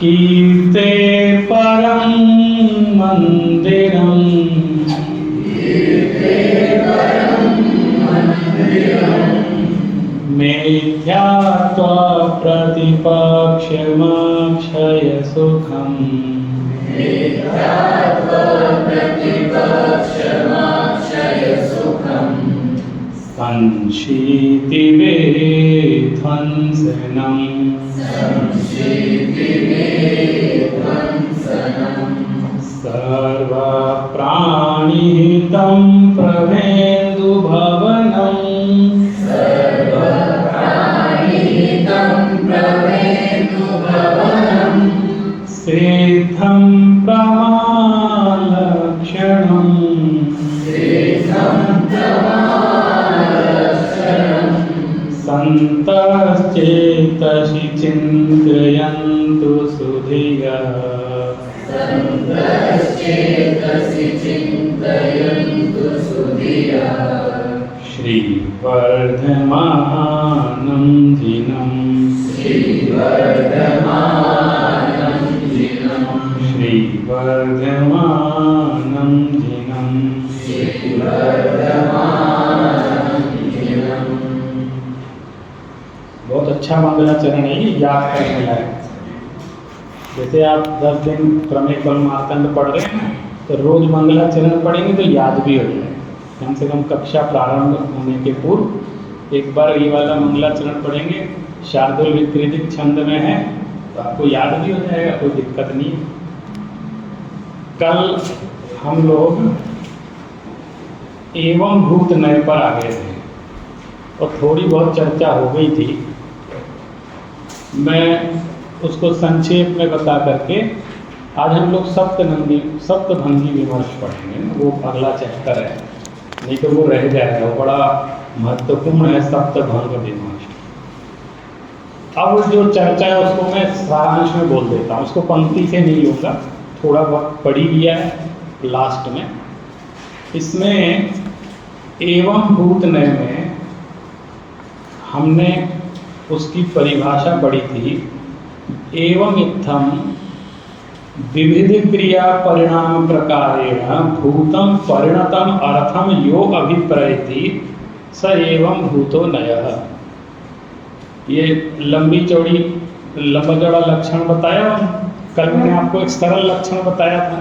कीर्ते परं मंदिरं मेध्यात्वा प्रतिपक्षमक्षय सुखम् संशीतिवेध्वंसनम् सर्वप्राणिहितं प्रमेन्दुभवनम् सिद्धं प्रमालक्षणम् सन्तश्चेतसि चिन्तयन्तु सुधिया श्रीवर्धमानं जिनं श्रीवर्धमानं जिनं बहुत अच्छा मंगलाचरण है, ये याद करने लायक। जैसे आप 10 दिन प्रमेय परमार्तंड पढ़ रहे हैं तो रोज मंगलाचरण पढ़ेंगे तो याद भी हो जाए। कम से कम कक्षा प्रारंभ होने के पूर्व एक बार ये वाला मंगलाचरण पढ़ेंगे, शार्दुल विकृतिक छंद में है तो आपको याद भी हो जाएगा, कोई दिक्कत नहीं है। कल हम लोग एवं भूत नय पर आ गए थे और थोड़ी बहुत चर्चा हो गई थी। मैं उसको संक्षेप में बता करके आज हम लोग सप्तभंगी विमर्श पढ़ेंगे। वो अगला चैप्टर है, नहीं तो वो रह जाएगा, वो बड़ा महत्वपूर्ण है सप्तभंग विमर्श। अब जो चर्चा है उसको मैं सारांश में बोल देता हूँ, उसको पंक्ति से नहीं लूँगा, थोड़ा वक्त पढ़ी लिया है लास्ट में। इसमें एवं भूत नय में हमने उसकी परिभाषा पढ़ी थी। एवं इत्थम विविध क्रिया परिणाम प्रकारेण भूतम परिणतम अर्थम यो अभिप्रयति स एवं भूतो नयः। ये लंबी चौड़ी लंबा चौड़ा लक्षण बताया। कल मैंने आपको एक सरल लक्षण बताया था,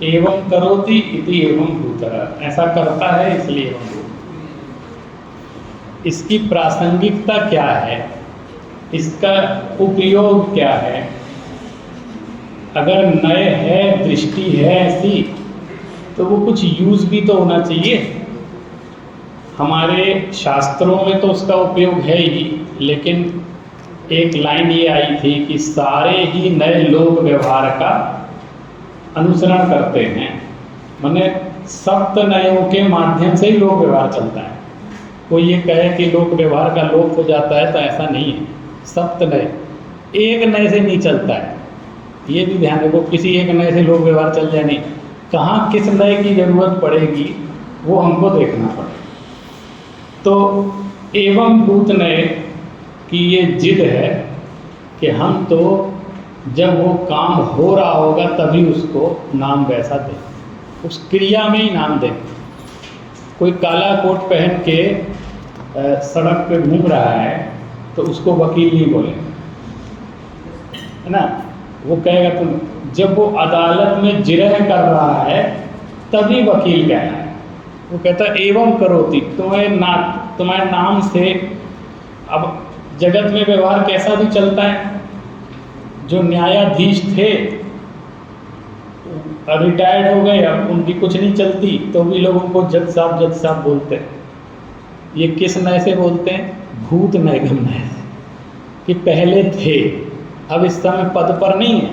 एवं करोति इति एवं भूतः, ऐसा करता है इसलिए एवं भूत। इसकी प्रासंगिकता क्या है, इसका उपयोग क्या है? अगर नय है, दृष्टि है ऐसी, तो वो कुछ यूज भी तो होना चाहिए। हमारे शास्त्रों में तो उसका उपयोग है ही, लेकिन एक लाइन ये आई थी कि सारे ही नए लोक व्यवहार का अनुसरण करते हैं। माने सप्त नयों के माध्यम से ही लोक व्यवहार चलता है। कोई ये कहे कि लोक व्यवहार का लोप हो जाता है तो ऐसा नहीं है। सप्त नय एक नए से नहीं चलता है, ये भी ध्यान रखो। किसी एक नए से लोक व्यवहार चल जाए नहीं, कहाँ किस नए की जरूरत पड़ेगी वो हमको देखना पड़ेगा। तो एवं भूत नए की ये जिद है कि हम तो जब वो काम हो रहा होगा तभी उसको नाम वैसा दें, उस क्रिया में ही नाम दें। कोई काला कोट पहन के सड़क पे घूम रहा है तो उसको वकील नहीं बोलेंगे, है ना। वो कहेगा तुम, जब वो अदालत में जिरह कर रहा है तभी वकील कहना है। वो कहता है एवं करोति, तुम्हारे नाम से। अब जगत में व्यवहार कैसा भी चलता है। जो न्यायाधीश थे रिटायर्ड हो गए, अब उनकी कुछ नहीं चलती तो भी लोग उनको जज साहब बोलते हैं। ये किस नय से बोलते हैं? भूत नय गम नय से, कि पहले थे, अब इस समय पद पर नहीं है,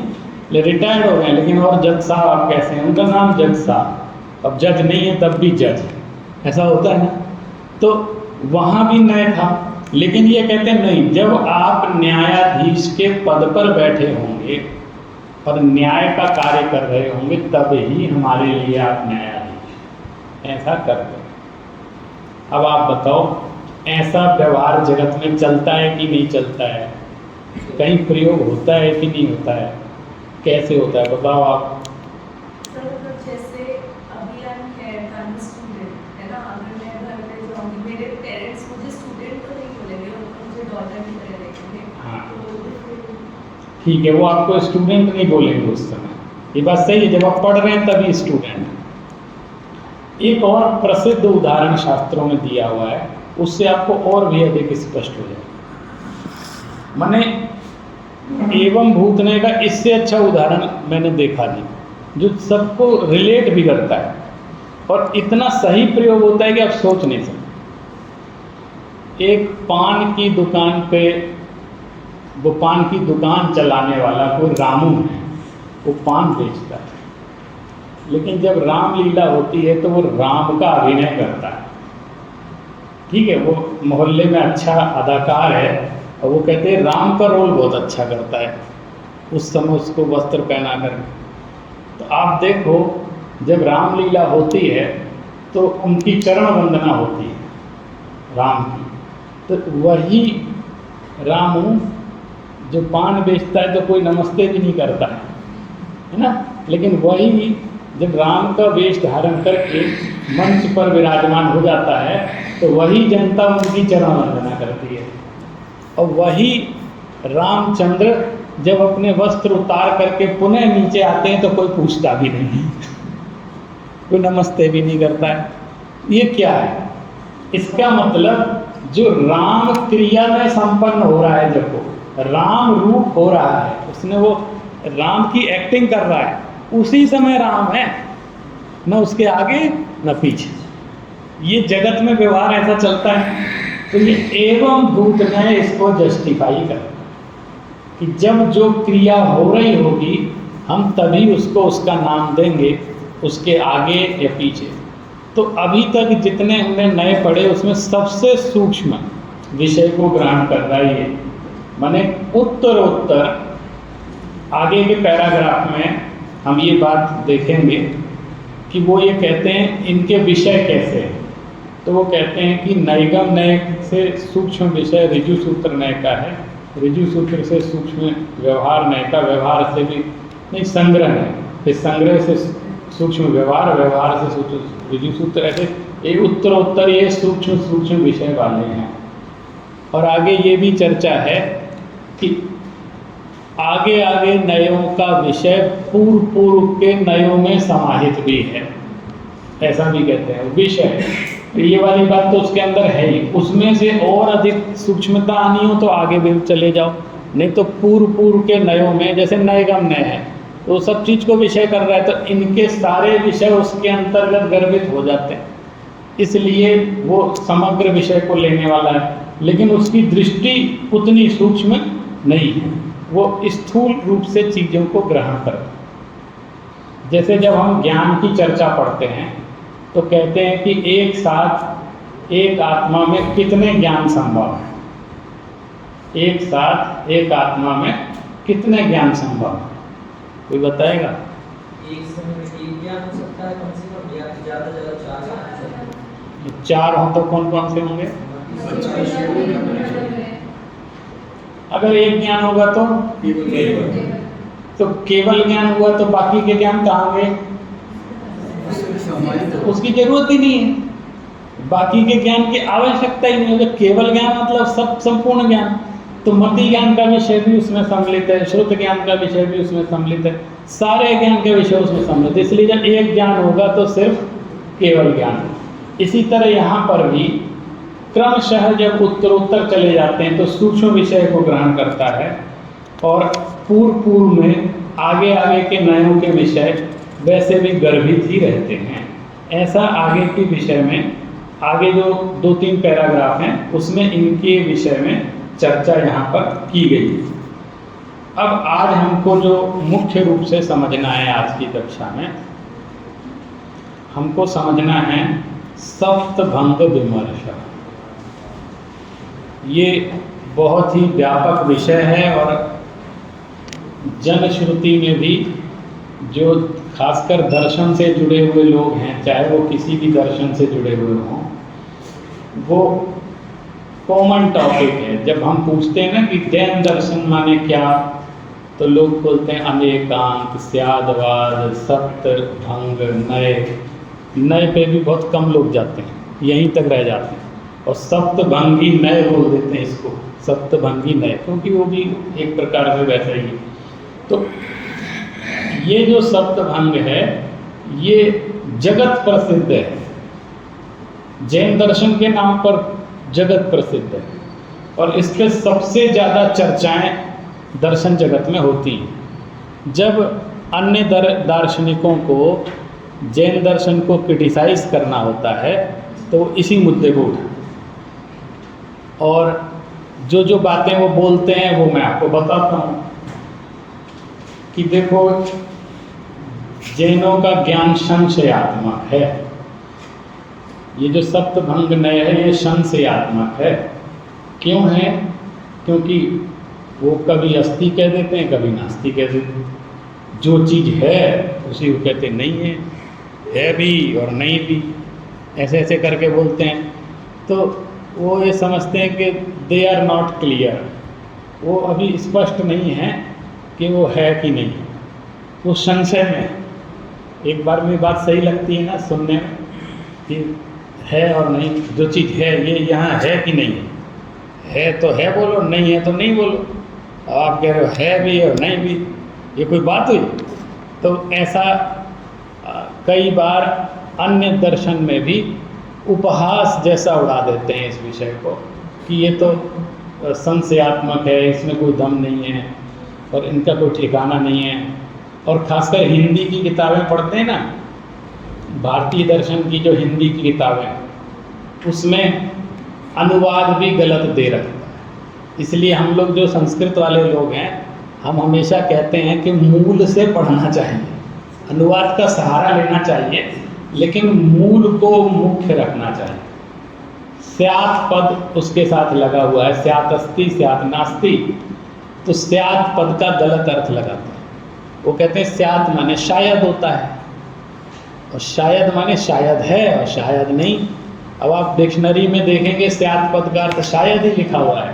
रिटायर्ड हो गए, लेकिन और जज साहब आप कैसे हैं? उनका नाम जज साहब। अब जज नहीं है तब भी जज, ऐसा होता है ना। तो वहाँ भी नय था, लेकिन ये कहते हैं नहीं, जब आप न्यायाधीश के पद पर बैठे होंगे और न्याय का कार्य कर रहे होंगे तब ही हमारे लिए आप न्यायाधीश, ऐसा करते हैं। अब आप बताओ, ऐसा व्यवहार जगत में चलता है कि नहीं चलता है? कहीं प्रयोग होता है कि नहीं होता है, कैसे होता है, बताओ आप। सर मतलब जैसे अभी आई एम हियर स्टूडेंट है ना, अगर मैं घर पे जाऊंगी, मेरे पेरेंट्स मुझे स्टूडेंट तो नहीं बोलेंगे, वो मुझे डॉटर की तरह देखेंगे। हाँ तो ठीक है, वो आपको स्टूडेंट नहीं बोलेंगे उस समय, ये बात सही है, जब आप पढ़ रहे हैं तभी स्टूडेंट। एक और प्रसिद्ध उदाहरण शास्त्रों में दिया हुआ है, उससे आपको और भी अधिक स्पष्ट हो जाए। माने एवं भूतने का इससे अच्छा उदाहरण मैंने देखा नहीं, जो सबको रिलेट भी करता है और इतना सही प्रयोग होता है कि आप सोच नहीं सकते। एक पान की दुकान पे, वो पान की दुकान चलाने वाला कोई रामू है, वो पान बेचता है, लेकिन जब रामलीला होती है तो वो राम का अभिनय करता है। ठीक है, वो मोहल्ले में अच्छा अदाकार है और वो कहते हैं राम का रोल बहुत अच्छा करता है, उस समय उसको वस्त्र पहना कर। तो आप देखो, जब रामलीला होती है तो उनकी चरण वंदना होती है राम की, तो वही रामू जो पान बेचता है तो कोई नमस्ते भी नहीं करता है ना, लेकिन वही जब राम का वेश धारण करके मंच पर विराजमान हो जाता है तो वही जनता उनकी चरण वंदना करती है। और वही रामचंद्र जब अपने वस्त्र उतार करके पुनः नीचे आते हैं तो कोई पूछता भी नहीं कोई नमस्ते भी नहीं करता है। ये क्या है? इसका मतलब जो राम क्रिया में संपन्न हो रहा है, जब वो राम रूप हो रहा है, उसने वो राम की एक्टिंग कर रहा है, उसी समय राम है, न उसके आगे न पीछे। ये जगत में व्यवहार ऐसा चलता है। तो ये एवं भूत ने इसको जस्टिफाई कर कि जब जो क्रिया हो रही होगी हम तभी उसको उसका नाम देंगे, उसके आगे या पीछे। तो अभी तक जितने हमने नए पढ़े उसमें सबसे सूक्ष्म विषय को ग्रहण कर रहा है ये, माने उत्तरोत्तर आगे के पैराग्राफ में हम ये बात देखेंगे कि वो ये कहते हैं इनके विषय कैसे हैं। तो वो कहते हैं कि नैगम नय से सूक्ष्म विषय ऋजु सूत्र नय का है, ऋजु सूत्र से सूक्ष्म व्यवहार नय का, व्यवहार से भी नहीं संग्रह है, फिर संग्रह से सूक्ष्म व्यवहार, व्यवहार से सूक्ष्म ऋजु सूत्र, ऐसे ये उत्तरोत्तर ये सूक्ष्म सूक्ष्म विषय वाले हैं। और आगे ये भी चर्चा है कि आगे आगे नयों का विषय पूर्व पूर्व के नयों में समाहित भी है, ऐसा भी कहते हैं विषय। तो ये वाली बात तो उसके अंदर है ही, उसमें से और अधिक सूक्ष्मता आनी हो तो आगे भी चले जाओ, नहीं तो पूर्व पूर्व के नयों में जैसे नयगम नय है तो सब चीज़ को विषय कर रहा है, तो इनके सारे विषय उसके अंतर्गत गर्भित हो जाते हैं, इसलिए वो समग्र विषय को लेने वाला है। लेकिन उसकी दृष्टि उतनी सूक्ष्म नहीं है, वो स्थूल रूप से चीज़ों को ग्रहण करता है। जैसे जब हम ज्ञान की चर्चा पढ़ते हैं तो कहते हैं कि एक साथ एक आत्मा में कितने ज्ञान संभव है, एक साथ एक आत्मा में कितने ज्ञान संभव है, कोई बताएगा? एक समय में एक ज्ञान हो सकता है कम से कम, या ज़्यादा ज़्यादा चार ज्ञान हो सकता है। चार हों तो कौन कौन से होंगे? अगर एक ज्ञान होगा तो केवल ज्ञान हुआ तो बाकी के ज्ञान कहाँ गए? उसकी जरूरत ही नहीं है, बाकी के ज्ञान की आवश्यकता ही नहीं है। जब केवल ज्ञान मतलब सब संपूर्ण ज्ञान, तो मति ज्ञान का विषय भी उसमें सम्मिलित है, श्रुत ज्ञान का विषय भी उसमें सम्मिलित है, सारे ज्ञान के विषय उसमें सम्मिलित है। इसलिए जब एक ज्ञान होगा तो सिर्फ केवल ज्ञान। इसी तरह यहाँ पर भी क्रमशः जब उत्तरोत्तर चले जाते हैं तो सूक्ष्म विषय को ग्रहण करता है, और पूर्व पूर्व में आगे आगे के नयों के विषय वैसे भी गर्भित ही रहते हैं। ऐसा आगे के विषय में, आगे जो 2-3 पैराग्राफ हैं उसमें इनके विषय में चर्चा यहाँ पर की गई। अब आज हमको जो मुख्य रूप से समझना है आज की कक्षा में, हमको समझना है सप्तभंग विमर्श। ये बहुत ही व्यापक विषय है और जनश्रुति में भी जो खासकर दर्शन से जुड़े हुए लोग हैं, चाहे वो किसी भी दर्शन से जुड़े हुए हों, वो कॉमन टॉपिक है। जब हम पूछते हैं ना कि जैन दर्शन माने क्या, तो लोग बोलते हैं अनेकांत, स्यादवाद, सत्य, भंग, नए। नए पे भी बहुत कम लोग जाते हैं, यहीं तक रह जाते हैं। और सप्तभंगी नए बोल देते हैं इसको, सप्तभंगी नए, क्योंकि वो भी एक प्रकार से वैसा ही है। तो ये जो सप्तभंग है ये जगत प्रसिद्ध है, जैन दर्शन के नाम पर जगत प्रसिद्ध है। और इस पे सबसे ज़्यादा चर्चाएं दर्शन जगत में होती हैं। जब अन्य दार्शनिकों को जैन दर्शन को क्रिटिसाइज करना होता है तो इसी मुद्दे को उठाते हैं। और जो जो बातें वो बोलते हैं वो मैं आपको बताता हूँ कि देखो, जैनों का ज्ञान संशयात्मक है। ये जो सप्तभंग नय है ये संशयात्मक है। क्यों है? क्योंकि वो कभी अस्ति कह देते हैं, कभी नास्ति कह देते हैं। जो चीज़ है उसी को कहते नहीं है भी और नहीं भी, ऐसे ऐसे करके बोलते हैं। तो वो ये समझते हैं कि दे आर नॉट क्लियर, वो अभी स्पष्ट नहीं है कि वो है कि नहीं, वो संशय में है। एक बार में बात सही लगती है ना सुनने में कि है और नहीं, जो चीज़ है ये यहाँ है कि नहीं है तो है बोलो, नहीं है तो नहीं बोलो। अब आप कह रहे हो है भी और नहीं भी, ये कोई बात हुई? तो ऐसा कई बार अन्य दर्शन में भी उपहास जैसा उड़ा देते हैं इस विषय को कि ये तो संशयात्मक है, इसमें कोई दम नहीं है और इनका कोई ठिकाना नहीं है। और खासकर हिंदी की किताबें पढ़ते हैं ना, भारतीय दर्शन की जो हिंदी की किताबें, उसमें अनुवाद भी गलत दे रखता है। इसलिए हम लोग जो संस्कृत वाले लोग हैं, हम हमेशा कहते हैं कि मूल से पढ़ना चाहिए, अनुवाद का सहारा लेना चाहिए, लेकिन मूल को मुख्य रखना चाहिए। स्यात् पद उसके साथ लगा हुआ है, स्यात् अस्ति स्यात् नास्ति, तो स्यात् पद का गलत अर्थ लगाते हैं। वो कहते हैं स्यात् माने शायद होता है, और शायद माने शायद है और शायद नहीं। अब आप डिक्शनरी में देखेंगे स्यात् पद का अर्थ शायद ही लिखा हुआ है,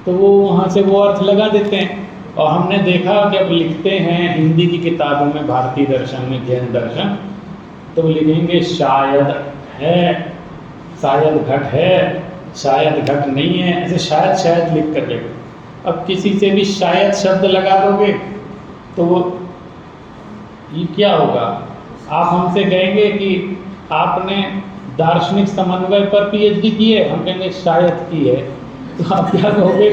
तो वो वहाँ से वो अर्थ लगा देते हैं। और हमने देखा जब लिखते हैं हिंदी की किताबों में, भारतीय दर्शन में, जैन दर्शन, तो लिखेंगे शायद है, शायद घट है, शायद घट नहीं है, ऐसे शायद शायद लिख कर लेंगे। अब किसी से भी शायद शब्द लगा दोगे तो वो ये क्या होगा? आप हमसे कहेंगे कि आपने दार्शनिक समन्वय पर पीएचडी की है, हम कहेंगे शायद की है, तो आप क्या कहोगे?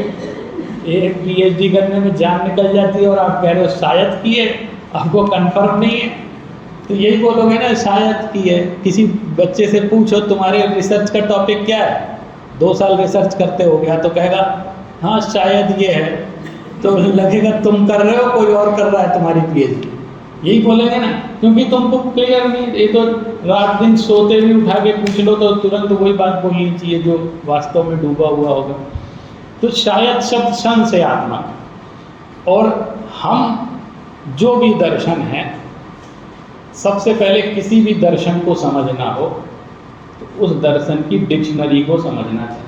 एक पीएचडी करने में जान निकल जाती है और आप कह रहे हो शायद की है, आपको कंफर्म नहीं है, तो यही बोलोगे ना शायद की है। किसी बच्चे से पूछो तुम्हारे रिसर्च का टॉपिक क्या है, 2 साल रिसर्च करते हो गया, तो कहेगा हाँ शायद ये है, तो लगेगा तुम कर रहे हो, कोई और कर रहा है तुम्हारी पीएचडी, यही बोलेंगे ना, क्योंकि तुमको क्लियर नहीं। ये तो रात दिन सोते भी उठा के पूछ लो तो तुरंत वही बात बोलनी चाहिए जो वास्तव में डूबा हुआ होगा। तो शायद शब्द संशयात्मक। और हम जो भी दर्शन है, सबसे पहले किसी भी दर्शन को समझना हो तो उस दर्शन की डिक्शनरी को समझना चाहिए।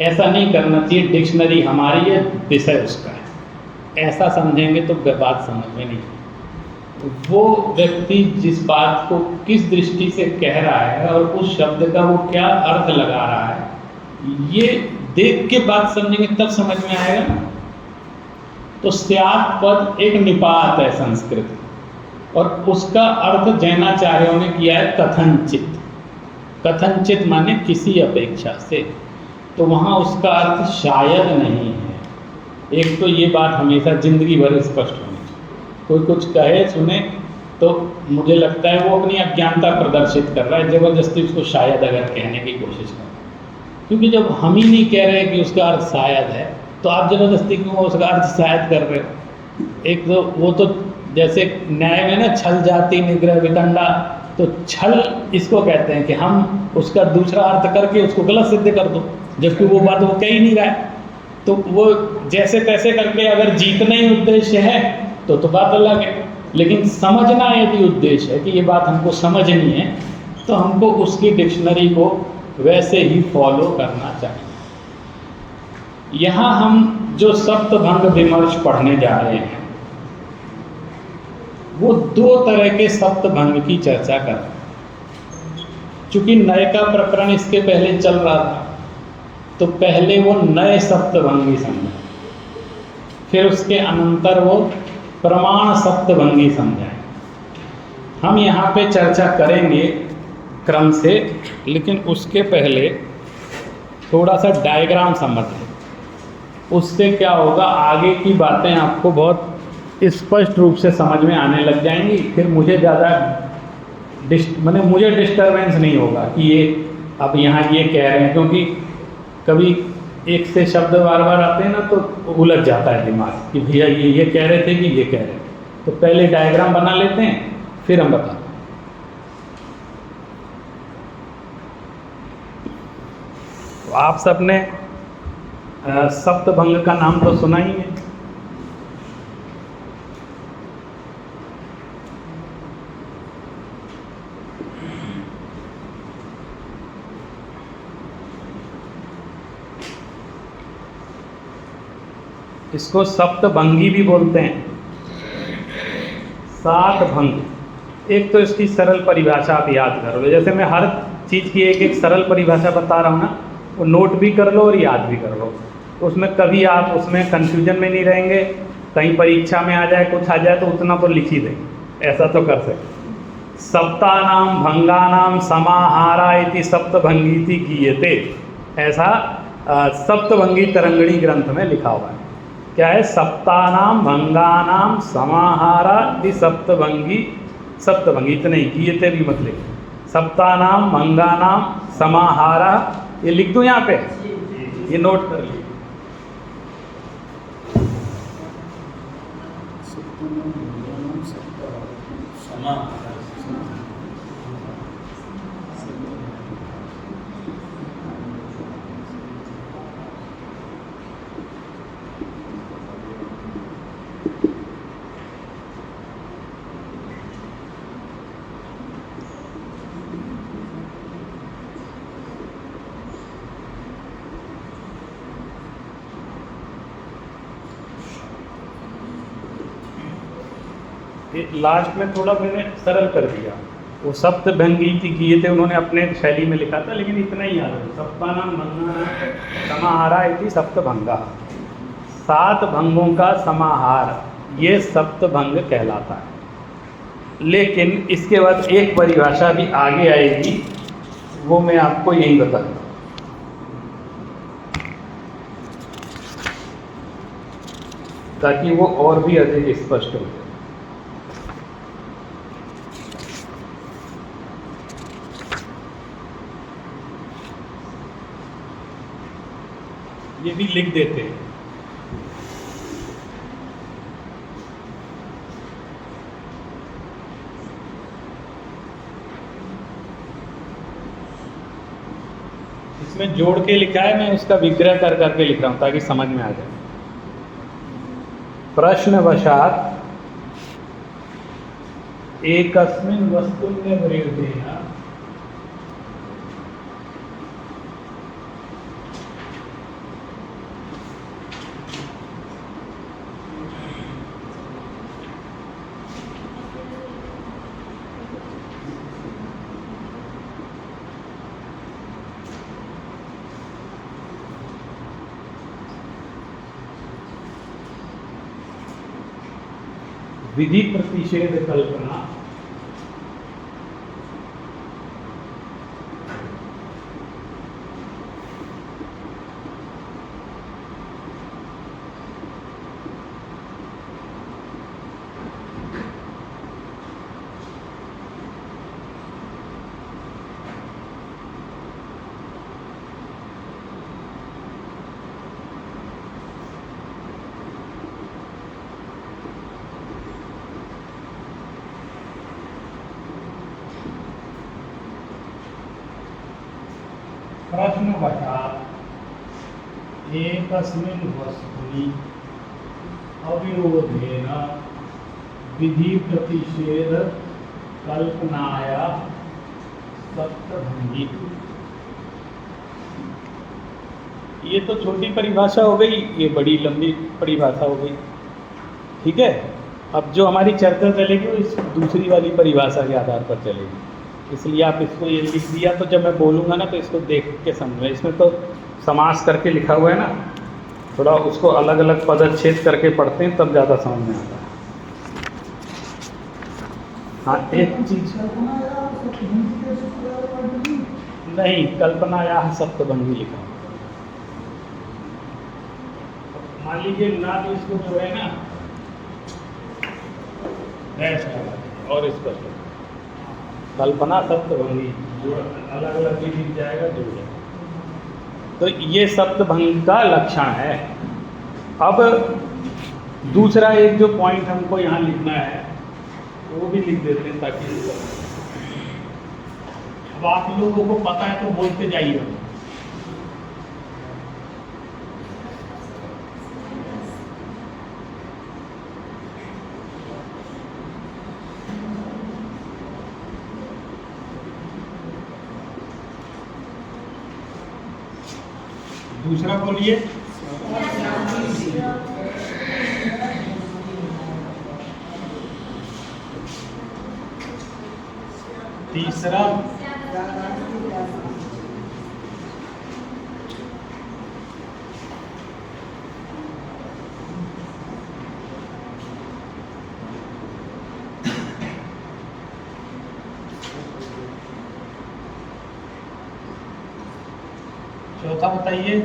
ऐसा नहीं करना चाहिए डिक्शनरी हमारी है, विषय उसका है, ऐसा समझेंगे तो बात समझ में नहीं। वो व्यक्ति जिस बात को किस दृष्टि से कह रहा है और उस शब्द का वो क्या अर्थ लगा रहा है, ये देख के बात समझेंगे तब समझ में आएगा ना। तो स्यात् पद एक निपात है संस्कृत, और उसका अर्थ जैनाचार्यों ने किया है कथनचित। कथनचित माने किसी अपेक्षा से, तो वहाँ उसका अर्थ शायद नहीं है। एक तो ये बात हमेशा जिंदगी भर स्पष्ट होनी चाहिए। कोई कुछ कहे सुने तो मुझे लगता है वो अपनी अज्ञानता प्रदर्शित कर रहा है, ज़बरदस्ती उसको शायद अगर कहने की कोशिश कर, क्योंकि जब हम ही नहीं कह रहे कि उसका अर्थ शायद है, तो आप ज़बरदस्ती क्यों उसका अर्थ शायद कर रहे हो? एक तो वो तो जैसे न्याय में ना छल जाति निग्रह विदंडा, तो छल इसको कहते हैं कि हम उसका दूसरा अर्थ करके उसको गलत सिद्ध कर दो, जबकि वो बात वो कह ही नहीं रहा है। तो वो जैसे तैसे करके अगर जीतना ही उद्देश्य है तो बात अलग है, लेकिन समझना यदि उद्देश्य है कि ये बात हमको समझनी है, तो हमको उसकी डिक्शनरी को वैसे ही फॉलो करना चाहिए। यहाँ हम जो सप्तभंग विमर्श पढ़ने जा रहे हैं वो दो तरह के सप्तभंग की चर्चा कर रहे हैं। चूंकि नए का प्रकरण इसके पहले चल रहा था तो पहले वो नए सप्तभंगी समझे, फिर उसके अनंतर वो प्रमाण सप्तभंगी समझाएं। हम यहाँ पे चर्चा करेंगे क्रम से, लेकिन उसके पहले थोड़ा सा डायग्राम समझ लें। उससे क्या होगा, आगे की बातें आपको बहुत स्पष्ट रूप से समझ में आने लग जाएंगी। फिर मुझे ज़्यादा मुझे डिस्टर्बेंस नहीं होगा कि ये अब यहाँ ये कह रहे हैं, क्योंकि कभी एक से शब्द बार बार आते हैं ना तो उलझ जाता है दिमाग कि भैया ये कह रहे थे कि ये कह रहे थे। तो पहले डायग्राम बना लेते हैं, फिर हम बताते हैं। तो आप सबने सप्तभंग का नाम तो सुना ही है। इसको सप्तभंगी भी बोलते हैं, सात भंग। एक तो इसकी सरल परिभाषा आप याद कर लो, जैसे मैं हर चीज़ की एक एक सरल परिभाषा बता रहा हूँ ना, वो नोट भी कर लो और याद भी कर लो। तो उसमें कभी आप उसमें कंफ्यूजन में नहीं रहेंगे। कहीं परीक्षा में आ जाए, कुछ आ जाए तो उतना तो लिख ही देंगे, ऐसा तो कर सकते। सप्तानाम भंगानाम समाहारा इति सप्तभंगीति गीयते, ऐसा सप्तभंगी तरंगिणी ग्रंथ में लिखा हुआ है। क्या है? सप्तानाम भंगानाम समाहारा इति सप्तभंगी, सप्तभंगी इतने ही, गीयते भी मत लिखो। सप्तानाम भंगानाम समाहारा, ये लिख दूं यहाँ पे, ये नोट कर लीजिए। लास्ट में थोड़ा मैंने सरल कर दिया, वो सप्तभंगी किए थे उन्होंने अपने शैली में लिखा था, लेकिन इतना ही याद है। सप्तानाम भंगानाम समाहारा इति सप्तभंगा, सात भंगों का समाहार, ये सप्तभंग कहलाता है। लेकिन इसके बाद एक परिभाषा भी आगे आएगी, वो मैं आपको यही बता दूँ ताकि वो और भी अधिक स्पष्ट हो। ये भी लिख देते हैं। इसमें जोड़ के लिखा है, मैं उसका विग्रह कर करके लिख रहा हूं ताकि समझ में आ जाए। प्रश्नवशात एकस्मिन् वस्तुन्य वृद्धेन विधि प्रतिषेध कल्पना प्रश्नवशात् एकस्मिन् वस्तुनि अविरोधेन विधि प्रतिषेध कल्पनाया सप्तभंगी। ये तो छोटी परिभाषा हो गई, ये बड़ी लंबी परिभाषा हो गई। ठीक है, अब जो हमारी चर्चा चलेगी वो इस दूसरी वाली परिभाषा के आधार पर चलेगी, इसलिए आप इसको ये लिख दिया, तो जब मैं बोलूँगा ना तो इसको देख के समझना। इसमें तो समास करके लिखा हुआ है ना, थोड़ा उसको अलग अलग पदच्छेद करके पढ़ते हैं तब ज़्यादा समझ में आता है। हाँ, एक चीज नहीं, कल्पना या सप्तभंगी लिखा। मान लीजिए ना, तो इसको जो है ना डैश लगा और इस पर कल्पना सप्तभंगी जो अलग अलग भी लिख जाएगा, जुड़ जाएगा। तो ये सप्तभंगी का लक्षण है। अब दूसरा एक जो पॉइंट हमको यहाँ लिखना है वो भी लिख देते हैं, ताकि अब आप लोगों को पता है तो बोलते जाइए। दूसरा बोलिए। तीसरा चौथा बताइए।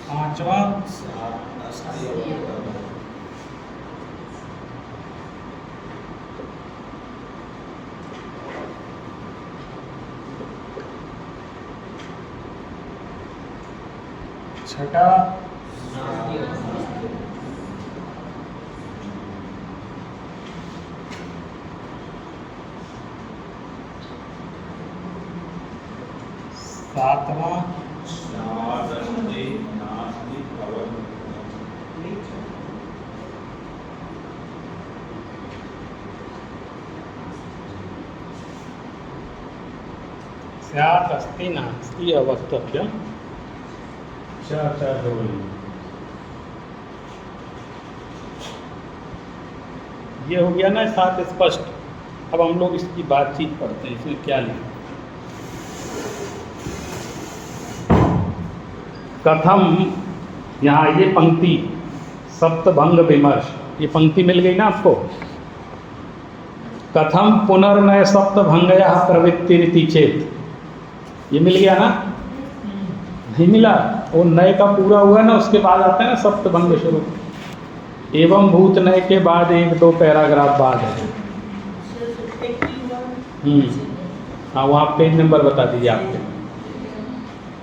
पांचवा छठा सातवां स्यात् अस्ति नास्ति अवक्तव्यम्। चार ये हो गया ना सात स्पष्ट। अब हम लोग इसकी बातचीत पढ़ते हैं, इसमें क्या लिखा। कथम, यहाँ ये पंक्ति सप्तभंग विमर्श, ये पंक्ति मिल गई ना आपको। कथम पुनर्नय सप्तभंगया प्रवृत्ति रीति चेत, ये मिल गया ना, नहीं मिला। वो नए का पूरा हुआ ना, उसके बाद आता है ना सप्तभंग शुरू। एवं भूत नए के बाद एक दो पैराग्राफ बाद है। हाँ, वहाँ पेज नंबर बता दीजिए आपके।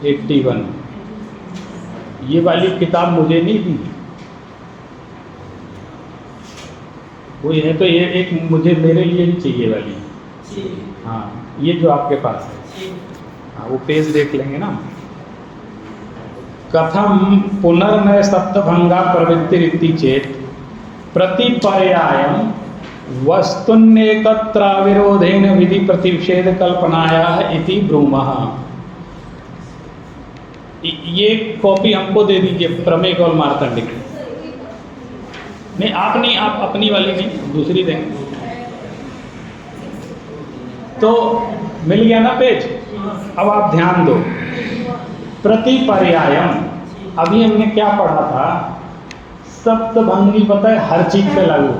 81। ये वाली किताब मुझे नहीं दी, वो है तो ये एक मुझे मेरे लिए ही चाहिए वाली। हाँ, ये जो आपके पास है, हाँ वो पेज देख लेंगे ना। कथम पुनर्नय सप्तभंगा प्रवृत्ति रीति चेत प्रतिपर्यायम वस्तुन्नेकत्राविरोधेन विधि प्रतिषेध कल्पनाया इति ब्रूमः। ये कॉपी हमको दे दीजिए, प्रमेय और मार्तंड की। नहीं, आप नहीं, आप अपनी वाली नहीं, दूसरी देंगे। तो मिल गया ना पेज। अब आप ध्यान दो, प्रतिपर्यायम, अभी हमने क्या पढ़ा था, सप्तभंगी पता है हर चीज पे लागू,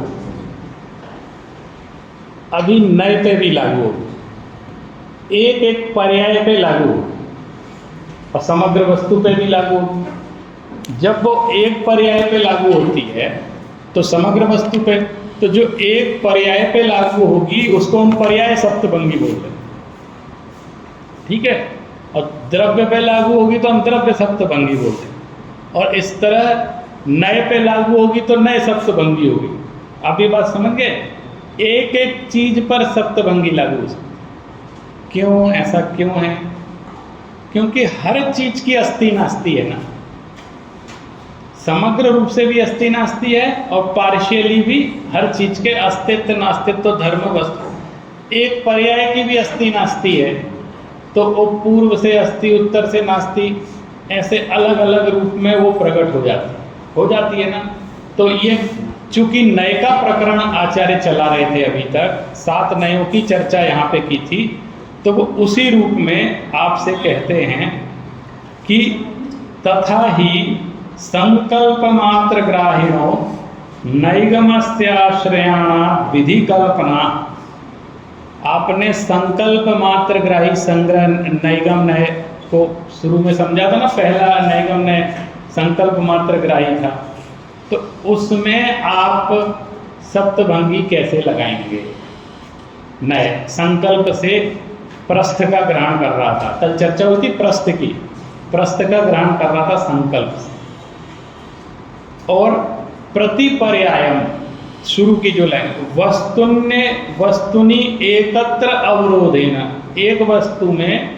अभी नए पे भी लागू, एक एक पर्याय पे लागू और समग्र वस्तु पे भी लागू। जब वो एक पर्याय पे लागू होती है तो समग्र वस्तु पे, तो जो एक पर्याय पे लागू होगी उसको हम पर्याय सप्तभंगी बोलते हैं। ठीक है, और द्रव्य पे लागू होगी तो हम द्रव्य सप्तभंगी बोलते हैं। और इस तरह नए पे लागू होगी तो नए सप्तभंगी होगी। आप ये बात समझ गए, एक एक चीज पर सप्तभंगी लागू हो सकती। क्यों, ऐसा क्यों है? क्योंकि हर चीज की अस्ति नास्ति है ना, समग्र रूप से भी अस्ति नास्ति है और पार्शियली भी हर चीज के अस्तित्व नास्तित्व धर्म वस्तु, एक पर्याय की भी अस्ति नास्ति है तो वो पूर्व से अस्ति उत्तर से नास्ति, ऐसे अलग अलग रूप में वो प्रकट हो जाती है ना। तो ये चूंकि नय का प्रकरण आचार्य चला रहे थे, अभी तक 7 नयों की चर्चा यहाँ पे की थी, तो वो उसी रूप में आपसे कहते हैं कि तथा ही संकल्प मात्र ग्राहिणो नैगमस्याश्रयाणा विधि कल्पना। आपने संकल्प मात्र ग्राही संग्रह नैगम नय को शुरू में समझा था ना, पहला नैगम नय संकल्प मात्र ग्राही था, तो उसमें आप सप्तभंगी कैसे लगाएंगे? नय संकल्प से प्रस्थ का ग्रहण कर रहा था, कल चर्चा हुई थी प्रस्थ की, प्रस्थ का ग्रहण कर रहा था संकल्प से, और प्रतिपर्यायम शुरू की जो लाइन, वस्तुनि एकत्र अवरोधेन, एक वस्तु में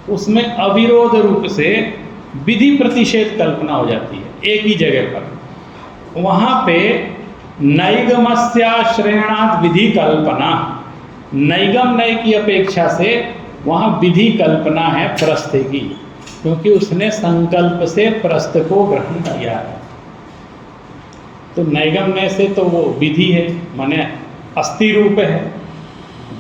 उसमें अविरोध रूप से विधि प्रतिषेध कल्पना हो जाती है एक ही जगह पर, वहां पे नैगमस्याश्रयणात् विधि कल्पना, नैगम नय की अपेक्षा से वहां विधि कल्पना है प्रस्थ की, क्योंकि उसने संकल्प से प्रस्थ को ग्रहण किया है। तो नैगम नय से तो वो विधि है, माने अस्थि रूप है,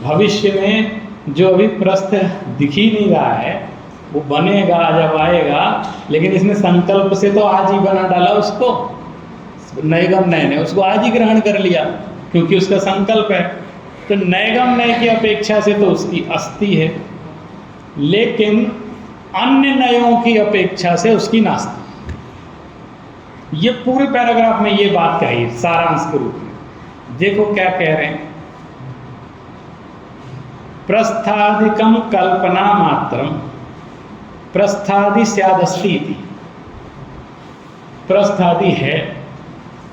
भविष्य में जो अभी प्रस्थ दिख ही नहीं रहा है वो बनेगा जब आएगा, लेकिन इसने संकल्प से तो आज ही बना डाला उसको, नैगम नय ने उसको आज ही ग्रहण कर लिया क्योंकि उसका संकल्प है। तो नैगम नय की अपेक्षा से तो उसकी अस्थि है, लेकिन अन्य नयों की अपेक्षा से उसकी नास्ति। ये पूरे पैराग्राफ में ये बात कही सारांश के रूप में। देखो क्या कह रहे हैं, प्रस्थादिकम कल्पना मात्रम, प्रस्थादि स्यादस्ति इति, प्रस्थादि है,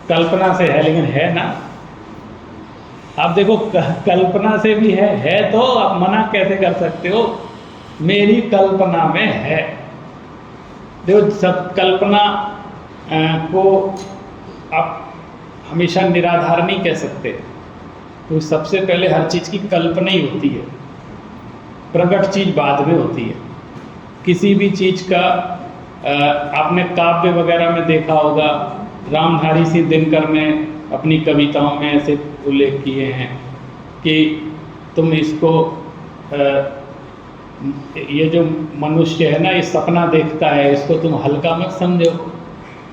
कल्पना से है, लेकिन है ना। आप देखो कल्पना से भी है तो आप मना कैसे कर सकते हो? मेरी कल्पना में है। देखो सब कल्पना को आप हमेशा निराधार नहीं कह सकते, तो सबसे पहले हर चीज़ की कल्पना ही होती है, प्रकट चीज़ बाद में होती है। किसी भी चीज़ का आपने काव्य वगैरह में देखा होगा, रामधारी सिंह दिनकर ने अपनी कविताओं में ऐसे उल्लेख किए हैं कि तुम इसको ये जो मनुष्य है ना, ये सपना देखता है, इसको तुम हल्का मत समझो,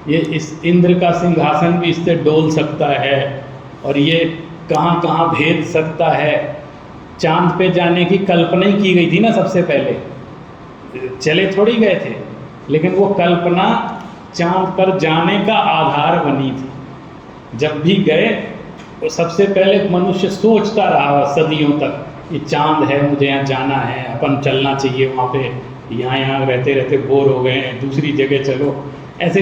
ये इस इंद्र का सिंहासन भी इससे डोल सकता है और ये कहाँ कहाँ भेद सकता है। चांद पे जाने की कल्पना ही की गई थी ना, सबसे पहले चले थोड़ी गए थे, लेकिन वो कल्पना चांद पर जाने का आधार बनी थी। जब भी गए वो सबसे पहले मनुष्य सोचता रहा सदियों तक, ये चांद है, मुझे यहाँ जाना है, अपन चलना चाहिए वहाँ पे, यहाँ रहते रहते बोर हो गए हैं, दूसरी जगह चलो। ऐसे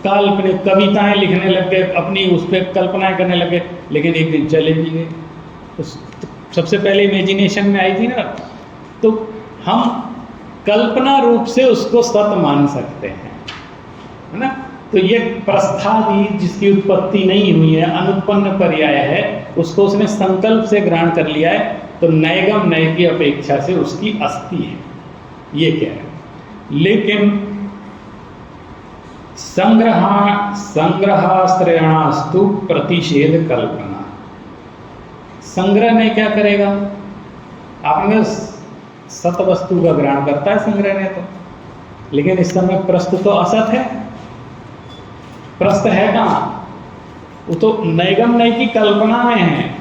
काल्पनिक कविताएं लिखने लग गए, अपनी उस पर कल्पनाएं करने लगे, लेकिन एक दिन चले भी गए। तो सबसे पहले इमेजिनेशन में आई थी ना, तो हम कल्पना रूप से उसको सत मान सकते हैं, है ना। तो ये प्रस्थादि जिसकी उत्पत्ति नहीं हुई है, अनुत्पन्न पर्याय है, उसको उसने संकल्प से ग्रहण कर लिया है, तो नैगम नय की अपेक्षा से उसकी अस्थि है, ये क्या है। लेकिन संग्रहाश्रयणास्तु प्रतिषेध कल्पना, संग्रह ने क्या करेगा? आपने सत वस्तु का ग्रहण करता है संग्रह ने तो, लेकिन इस समय प्रस्थ तो असत है, प्रस्थ है कहाँ? वो तो नैगम नय की कल्पना में है,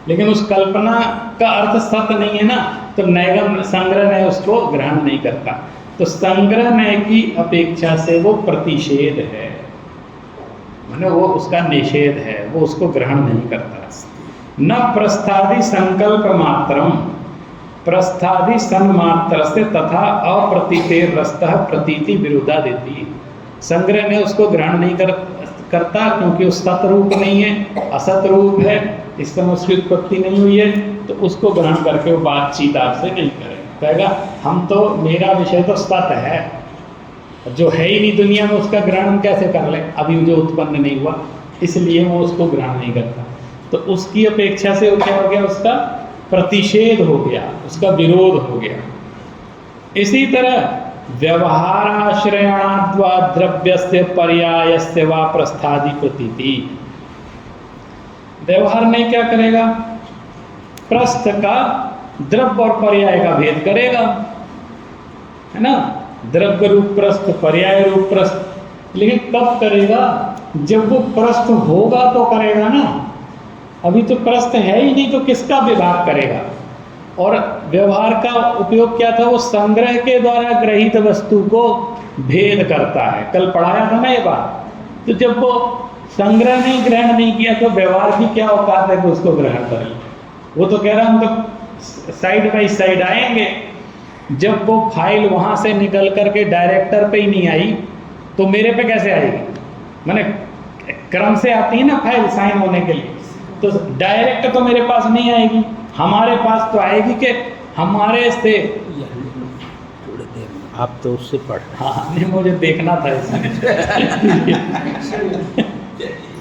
लेकिन उस कल्पना का अर्थ सत नहीं है ना, तो नैगम संग्रह नय उसको ग्रहण नहीं करता। तो संग्रह नय की अपेक्षा से वो प्रतिषेध है, मतलब वो उसका निषेध है, वो उसको ग्रहण नहीं करता। न प्रस्थादि संकल्प मात्रम, प्रस्थादि सन्मात्र से तथा अप्रतीतेर रस्तः प्रतीति विरुद्धा देती। संग्रह में उसको ग्रहण नहीं करता क्योंकि उस सत रूप नहीं है, असत रूप है, इस समय उसकी उत्पत्ति नहीं हुई है, तो उसको ग्रहण करके वो बातचीत आपसे नहीं करेगा। कहेगा हम तो, मेरा विषय तो सत है, जो है ही नहीं दुनिया में उसका ग्रहण हम कैसे कर लें, अभी जो उत्पन्न नहीं हुआ, इसलिए वो उसको ग्रहण नहीं करता। तो उसकी अपेक्षा से वो क्या हो गया, उसका प्रतिषेध हो गया, उसका विरोध हो गया। इसी तरह व्यवहाराश्रयणाद्वा द्रव्यस्य पर्यायस्य वा प्रस्थादि प्रतीति, व्यवहार नहीं क्या करेगा, प्रस्थ का द्रव्य और पर्याय का भेद करेगा, है ना, द्रव्य रूप प्रस्थ, पर्याय रूप प्रस्थ। लेकिन कब करेगा, जब वो प्रस्थ होगा तो करेगा ना, अभी तो प्रस्थ है ही नहीं, तो किसका विभाग करेगा। और व्यवहार का उपयोग क्या था, वो संग्रह के द्वारा ग्रहित वस्तु को भेद करता है। कल पढ़ाया था ना ये बात। तो जब वो संग्रह नहीं, ग्रहण नहीं किया, तो व्यवहार की क्या औकात है कि उसको ग्रहण कर ले। वो तो कह रहा हम तो साइड बाई साइड आएंगे। जब वो फाइल वहाँ से निकल करके डायरेक्टर पे ही नहीं आई, तो मेरे पे कैसे आएगी, मैंने क्रम से आती है ना फाइल साइन होने के लिए, तो डायरेक्ट तो मेरे पास नहीं आएगी, हमारे पास तो आएगी कि हमारे से। आप तो उससे पढ़, हाँ नहीं, मुझे देखना था इसमें।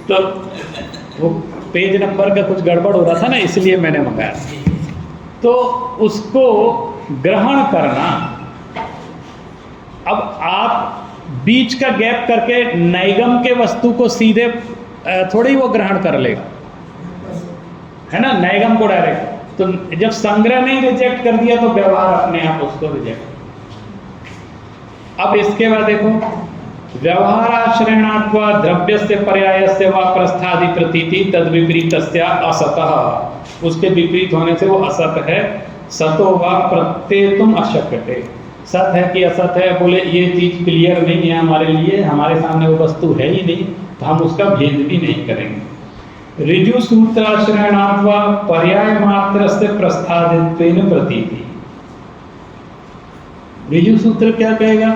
तो वो पेज नंबर का कुछ गड़बड़ हो रहा था ना, इसलिए मैंने मंगाया। तो उसको ग्रहण करना, अब आप बीच का गैप करके नैगम के वस्तु को सीधे थोड़ी वो ग्रहण कर लेगा, है ना, नैगम को डायरेक्ट। तो जब संग्रह नहीं रिजेक्ट कर दिया तो व्यवहार अपने आप उसको रिजेक्ट। अब इसके बाद देखो, व्यवहाराश्रयणात्वा द्रव्यस्य पर्यायस्य वा प्रस्थादि प्रतीति तद विपरीतस्य असतः, उसके विपरीत होने से वो असत है। सतो वा प्रत्येतुम अशक्यते, सत है कि असत है, बोले ये चीज क्लियर नहीं है हमारे लिए, हमारे सामने वो वस्तु है ही नहीं, तो हम उसका भेद भी नहीं करेंगे। ऋजु सूत्राश्रयणात्वा पर्याय मात्र से प्रस्थादित्वेन प्रतीति, ऋजु सूत्र क्या कहेगा,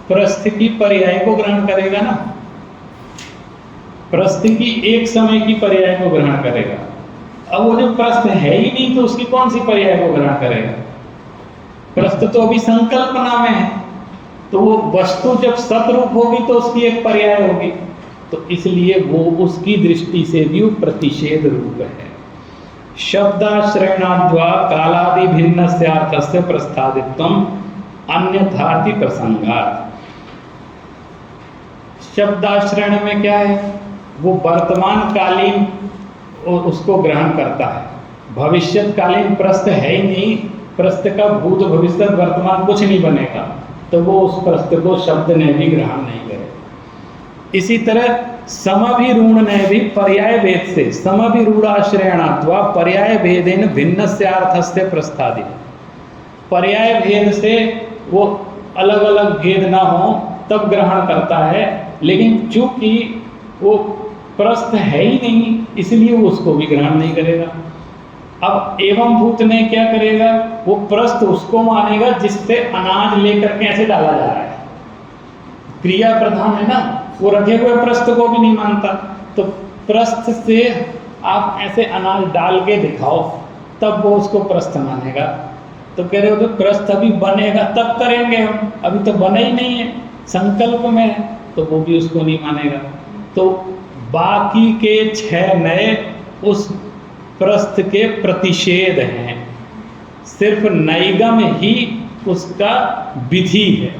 प्रस्थ की पर्याय को ग्रहण करेगा ना, प्रस्थ की एक समय की पर्याय को ग्रहण करेगा। अब वो जो प्रस्थ है ही नहीं, तो उसकी कौन सी पर्याय को ग्रहण करेगा, प्रस्थ तो अभी संकल्पना में है, तो वो वस्तु जब सतरूप होगी तो उसकी एक पर्याय होगी, तो इसलिए वो उसकी दृष्टि से भी प्रतिषेध रूप है। शब्दाश्रयणाद्वा कालादि भिन्न से अर्थस्य प्रस्थादित्वम अन्यथार्ति प्रसंगात, शब्दाश्रयण में क्या है, वो वर्तमान कालीन उसको ग्रहण करता है, भविष्यकालीन प्रस्थ है ही नहीं, प्रस्थ का भूत भविष्य वर्तमान कुछ नहीं बनेगा, तो वो उस प्रस्थ को शब्द ने भी ग्रहण नहीं करेगा। इसी तरह समभिरूढ़ ने भी पर्याय भेद से, समभिरूढ़ाश्रयणात्वा पर्याय भेदेन भिन्नस्यार्थस्य प्रस्थादित, पर्याय भेद से वो अलग अलग भेद ना हो तब ग्रहण करता है, लेकिन चूंकि वो प्रस्थ है ही नहीं, इसलिए वो उसको भी ग्रहण नहीं करेगा। अब एवं भूत ने क्या करेगा, वो प्रस्थ उसको मानेगा जिससे अनाज लेकर के ऐसे डाला जा रहा है, क्रिया प्रधान है ना, वो रखे हुए प्रस्थ को भी नहीं मानता। तो प्रस्थ से आप ऐसे अनाज डाल के दिखाओ, तब वो उसको प्रस्थ मानेगा। तो कह रहे हो तो प्रस्थ अभी बनेगा तब करेंगे हम, अभी तो बना ही नहीं है, संकल्प में है, तो वो भी उसको नहीं मानेगा। तो बाकी के 6 नए उस प्रस्थ के प्रतिषेध हैं, सिर्फ नैगम ही उसका विधि है,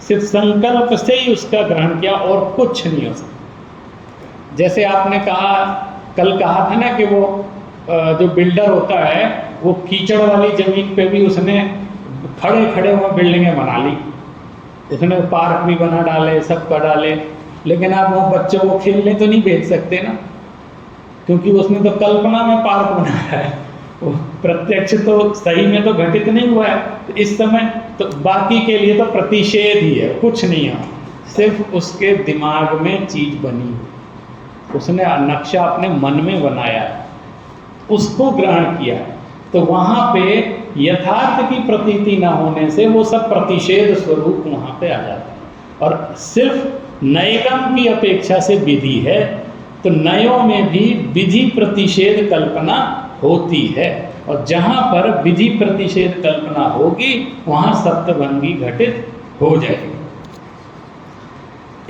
सिर्फ संकल्प से ही उसका ग्रहण किया और कुछ नहीं हो सकता। जैसे आपने कहा, कल कहा था ना कि वो जो बिल्डर होता है वो कीचड़ वाली जमीन पे भी उसने खड़े खड़े हुए बिल्डिंगें बना ली, उसने पार्क भी बना डाले, सब कर डाले, लेकिन आप वो बच्चों को खेलने तो नहीं भेज सकते ना, क्योंकि उसने तो कल्पना में पार्क बनाया है, वो प्रत्यक्ष तो सही में तो घटित नहीं हुआ है। तो इस समय तो बाकी के लिए तो प्रतिषेध ही है, कुछ नहीं है, सिर्फ उसके दिमाग में चीज बनी, उसने नक्शा अपने मन में बनाया, उसको ग्रहण किया। तो वहाँ पे यथार्थ की प्रतीति ना होने से वो सब प्रतिषेध स्वरूप वहाँ पे आ जाता है। और सिर्फ नैगम की अपेक्षा से विधि है, तो नयों में भी विधि प्रतिषेध कल्पना होती है। और जहाँ पर विधि प्रतिषेध कल्पना होगी वहाँ सप्तभंगी घटित हो जाएगी।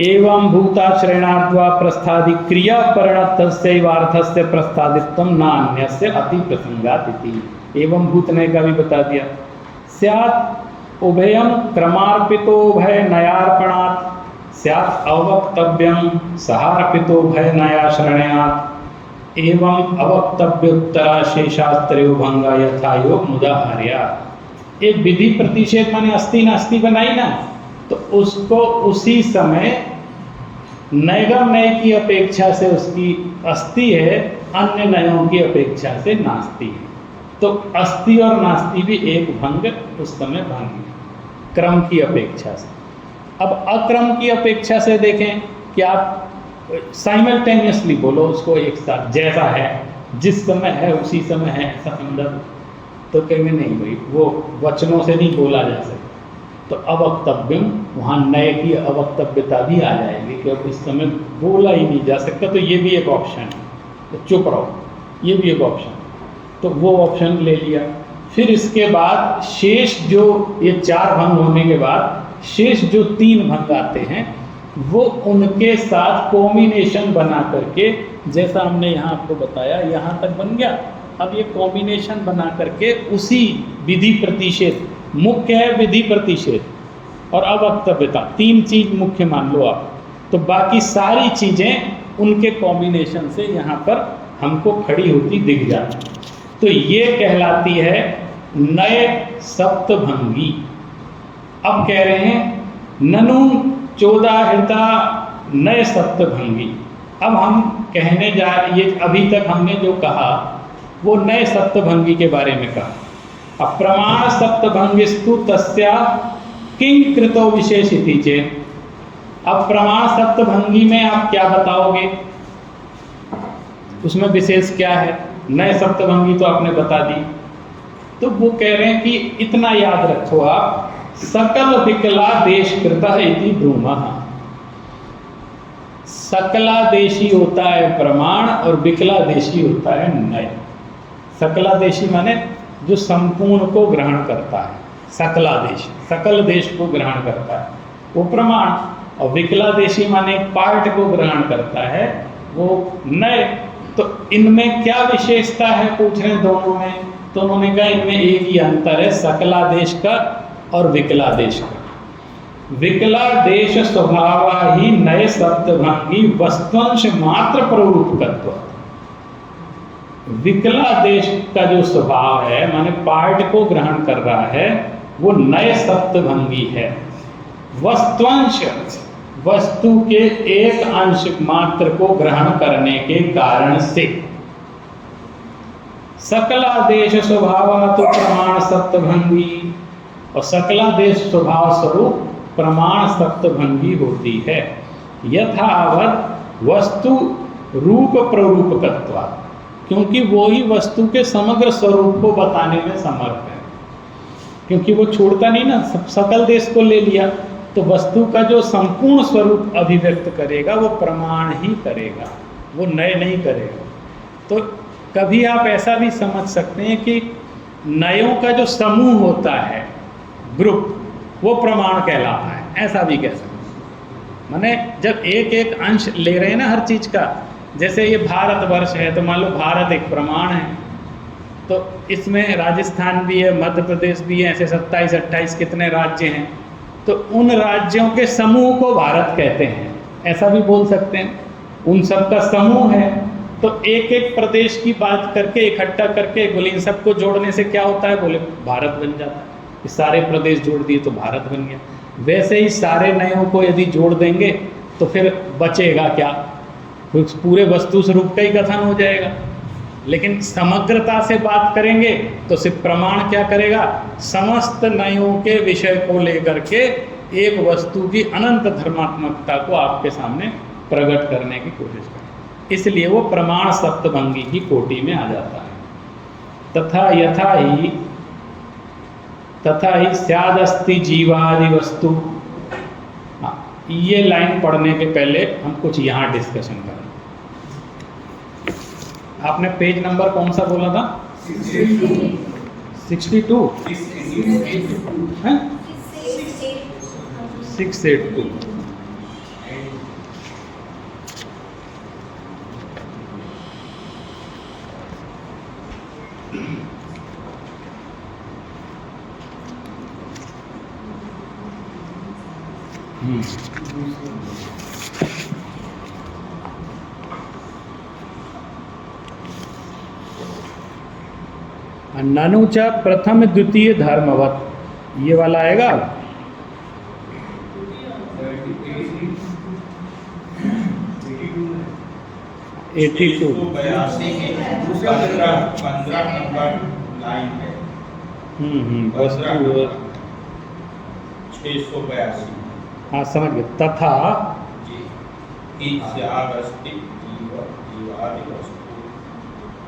एवं भूताश्रयणाद्वा प्रस्थादि क्रिया परिणतस्यैवार्थस्य प्रस्थादित्वं नान्यस्य अति प्रसंगात् इति। एवं भूत ने का भी बता दिया। स्यात् उभयं क्रमार्पितोभय नयार्पणात् स्यात् अवक्तव्यं सहार्पितोभय नयाश्रयणात् एवं अवक्तव्योत्तरा शेषास्त्रेयो भंगा यथा योग मुदाहर्या। ये विधि प्रतिषेध माने अस्थि नास्ति बनाई ना, तो उसको उसी समय नैगम नय की अपेक्षा से उसकी अस्थि है, अन्य नयों की अपेक्षा से नास्ति है। तो अस्थि और नास्ति भी एक भंग उस समय भंग क्रम की अपेक्षा से। अब अक्रम की अपेक्षा से देखें कि आप साइमल्टेनियसली बोलो उसको एक साथ, जैसा है जिस समय है उसी समय है ऐसा संदर्भ, तो कहेंगे नहीं भाई वो वचनों से नहीं बोला जा सकता। तो अवक्तव्यम, वहाँ नए की अवक्तव्यता भी आ जाएगी कि अब इस समय बोला ही नहीं जा सकता, तो ये भी एक ऑप्शन है, तो चुप रहो, ये भी एक ऑप्शन। तो वो ऑप्शन ले लिया। फिर इसके बाद शेष जो ये 4 भंग होने के बाद शेष जो 3 भंग आते हैं वो उनके साथ कॉम्बिनेशन बना करके, जैसा हमने यहाँ आपको बताया यहाँ तक बन गया। अब ये कॉम्बिनेशन बना करके उसी विधि प्रतिषेध, मुख्य है विधि प्रतिषेध और अवक्तव्यता, 3 चीज मुख्य मान लो आप, तो बाकी सारी चीजें उनके कॉम्बिनेशन से यहाँ पर हमको खड़ी होती दिख जाती। तो ये कहलाती है नए सप्तभंगी। अब कह रहे हैं ननु 14 हृता नए सप्तभंगी। अब हम कहने जा, ये अभी तक हमने जो कहा वो नए सप्तभंगी के बारे में कहा। अब प्रमाण सप्तभंगिस्तु तस्या किंग कृतो विशेषिति चेत। अब प्रमाण सप्तभंगी में आप क्या बताओगे, उसमें विशेष क्या है? नए सप्तभंगी तो आपने बता दी। तो वो कह रहे हैं कि इतना याद रखो आप, सकल विकला देश कृता इति ब्रूमः। सकलादेशी होता है प्रमाण और विकलादेशी होता है नय। सकलादेशी माने जो संपूर्ण को ग्रहण करता है, सकलादेशी सकल देश को ग्रहण करता है वो प्रमाण, और विकलादेशी माने पार्ट को ग्रहण करता है वो नय। तो इनमें क्या विशेषता है पूछ रहे हैं दोनों में? तो उन्होंने कहा इनमें एक ही अंतर है, सकलादेश का और विकलादेश का। विकलादेश स्वभाव ही नए सप्तभंगी वस्तुंश मात्र प्ररूपकत्व। विकलादेश का जो स्वभाव है माने पार्ट को ग्रहण कर रहा है वो नए सप्तभंगी है। वस्तुंश, वस्तु के एक अंश मात्र को ग्रहण करने के कारण से। सकलादेश स्वभाव तो प्रमाण सप्तभंगी, और सकलादेश स्वभाव स्वरूप प्रमाण सप्तभंगी होती है। यथावत वस्तु रूप प्ररूपकत्वा, क्योंकि वो ही वस्तु के समग्र स्वरूप को बताने में समर्थ है। क्योंकि वो छोड़ता नहीं ना, सकल देश को ले लिया तो वस्तु का जो संपूर्ण स्वरूप अभिव्यक्त करेगा वो प्रमाण ही करेगा, वो नए नहीं करेगा। तो कभी आप ऐसा भी समझ सकते हैं कि नयों का जो समूह होता है, ग्रुप, वो प्रमाण कहलाता है, ऐसा भी कह सकते हैं। माने जब एक एक अंश ले रहे हैं ना हर चीज़ का, जैसे ये भारतवर्ष है तो मान लो भारत एक प्रमाण है, तो इसमें राजस्थान भी है, मध्य प्रदेश भी है, ऐसे 27-28 कितने राज्य हैं, तो उन राज्यों के समूह को भारत कहते हैं, ऐसा भी बोल सकते हैं। उन सब का समूह है, तो एक एक प्रदेश की बात करके इकट्ठा करके बोले इन सबको जोड़ने से क्या होता है, बोले भारत बन जाता है। सारे प्रदेश जोड़ दिए तो भारत बन गया। वैसे ही सारे नयों को यदि जोड़ देंगे तो फिर बचेगा क्या, पूरे वस्तु स्वरूप का ही कथन हो जाएगा। लेकिन समग्रता से बात करेंगे तो सिर्फ प्रमाण क्या करेगा, समस्त नयों के विषय को लेकर के एक वस्तु की अनंत धर्मात्मकता को आपके सामने प्रकट करने की कोशिश करें। इसलिए वो प्रमाण सप्तभंगी की कोटि में आ जाता है। तथा ही स्यादस्ति जीवादि वस्तु। हाँ, ये लाइन पढ़ने के पहले हम कुछ यहाँ डिस्कशन करें। आपने पेज नंबर कौन सा बोला था? 62 हैं 682 ननु च प्रथम द्वितीय धर्मवत, ये वाला आएगा। 82 15 नंबर लाइन है। वस्तु 682 हाँ समझ गए। तथा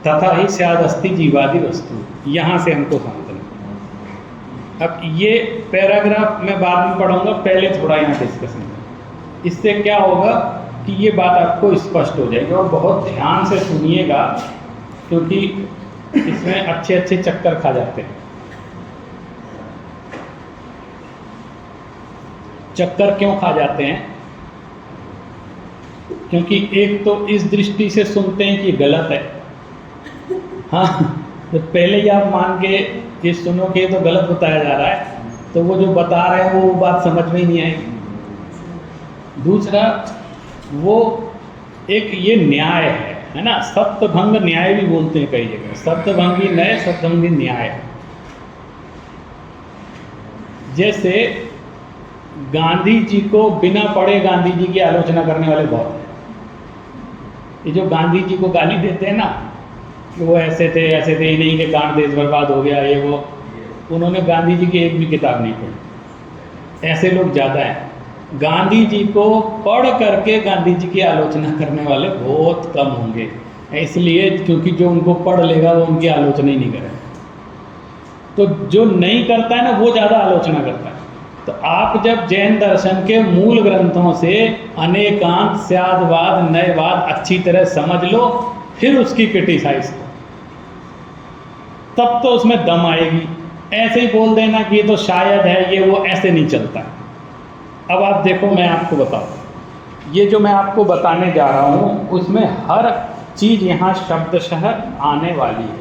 तथा ही स्यादस्ति जीवादि वस्तु, यहाँ से हमको समझना। अब ये पैराग्राफ मैं बाद में पढ़ूंगा, पहले थोड़ा यहाँ डिस्कशन करें। इससे क्या होगा कि ये बात आपको स्पष्ट हो जाएगी, और बहुत ध्यान से सुनिएगा, क्योंकि इसमें अच्छे अच्छे चक्कर खा जाते हैं। चक्कर क्यों खा जाते हैं? क्योंकि एक तो इस दृष्टि से सुनते हैं कि गलत है, हाँ, तो पहले ही आप मान के ये सुनो कि ये तो गलत बताया जा रहा है, तो वो जो बता रहे हैं वो बात समझ में ही नहीं आएगी। दूसरा, वो एक ये न्याय है ना, सप्तभंग न्याय भी बोलते हैं कई जगह, सप्तभंगी न्याय, सप्तभंगी न्याय। जैसे गांधी जी को बिना पढ़े गांधी जी की आलोचना करने वाले बहुत हैं। ये जो गांधी जी को गाली देते हैं ना कि वो ऐसे थे, इन्हीं के कारण देश बर्बाद हो गया, ये वो, उन्होंने गांधी जी की एक भी किताब नहीं पढ़ी। ऐसे लोग ज़्यादा हैं। गांधी जी को पढ़ करके गांधी जी की आलोचना करने वाले बहुत कम होंगे, इसलिए क्योंकि जो उनको पढ़ लेगा वो उनकी आलोचना ही नहीं करेगा। तो जो नहीं करता है ना वो ज़्यादा आलोचना करता है। तो आप जब जैन दर्शन के मूल ग्रंथों से अनेकांत, स्यादवाद, नयवाद अच्छी तरह समझ लो, फिर उसकी क्रिटिसाइज करो, तब तो उसमें दम आएगी। ऐसे ही बोल देना कि ये तो शायद है, ये वो, ऐसे नहीं चलता। अब आप देखो, मैं आपको बताऊँ, ये जो मैं आपको बताने जा रहा हूँ उसमें हर चीज़ यहाँ शब्दशः आने वाली है।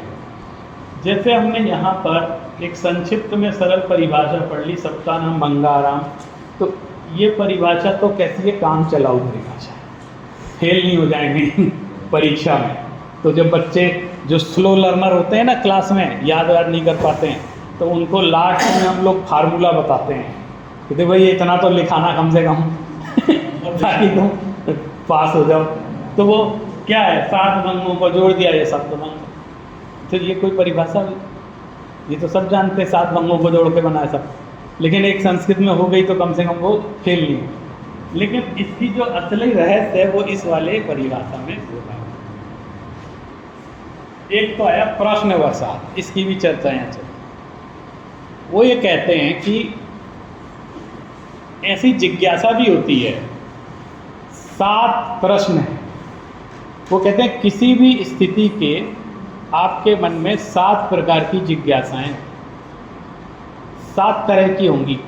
जैसे हमने यहाँ पर एक संक्षिप्त में सरल परिभाषा पढ़ ली, सबका नाम मंगाराम, तो ये परिभाषा तो कैसी है, काम चलाऊ परिभाषा, फेल नहीं हो जाएंगे परीक्षा में। तो जब बच्चे जो स्लो लर्नर होते हैं ना क्लास में, याद नहीं कर पाते हैं, तो उनको लास्ट में हम लोग फार्मूला बताते हैं कि भाई इतना तो लिखाना कम से कम ताकि तुम पास हो जाओ। तो वो क्या है, 7 भंगों को जोड़ दिया, ये सप्तभंग। तो ये कोई परिभाषा भी, ये तो सब जानते हैं 7 भंगों को जोड़ के बनाया सब, लेकिन एक संस्कृत में हो गई तो कम से कम वो फेल नहीं हुई। लेकिन इसकी जो असली रहस्य है वो इस वाले परिभाषा में होगा। एक तो आया प्रश्नवशात, इसकी भी चर्चा यहाँ चली। वो ये कहते हैं कि ऐसी जिज्ञासा भी होती है, 7 प्रश्न हैं। वो कहते हैं किसी भी स्थिति के आपके मन में 7 प्रकार की जिज्ञासाएं, 7 तरह की होंगी।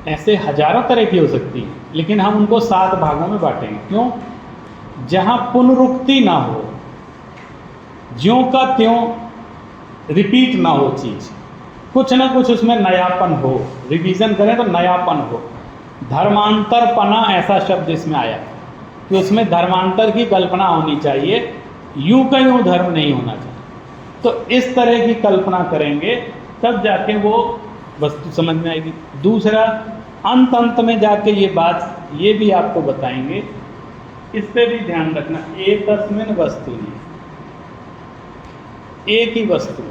ऐसे हजारों तरह की हो सकती है, लेकिन हम उनको 7 भागों में बांटेंगे। क्यों? जहाँ पुनरुक्ति ना हो, ज्यों का त्यों रिपीट ना हो चीज़, कुछ ना कुछ उसमें नयापन हो, रिवीजन करें तो नयापन हो। धर्मांतरपना ऐसा शब्द इसमें आया कि उसमें धर्मांतर की कल्पना होनी चाहिए, यूं का यूं धर्म नहीं होना चाहिए। तो इस तरह की कल्पना करेंगे तब जाके वो वस्तु समझ में आएगी। दूसरा, अंत में जाके ये बात ये भी आपको बताएंगे, इस पे भी ध्यान रखना, एकस्मिन् वस्तुनि, एक ही वस्तु,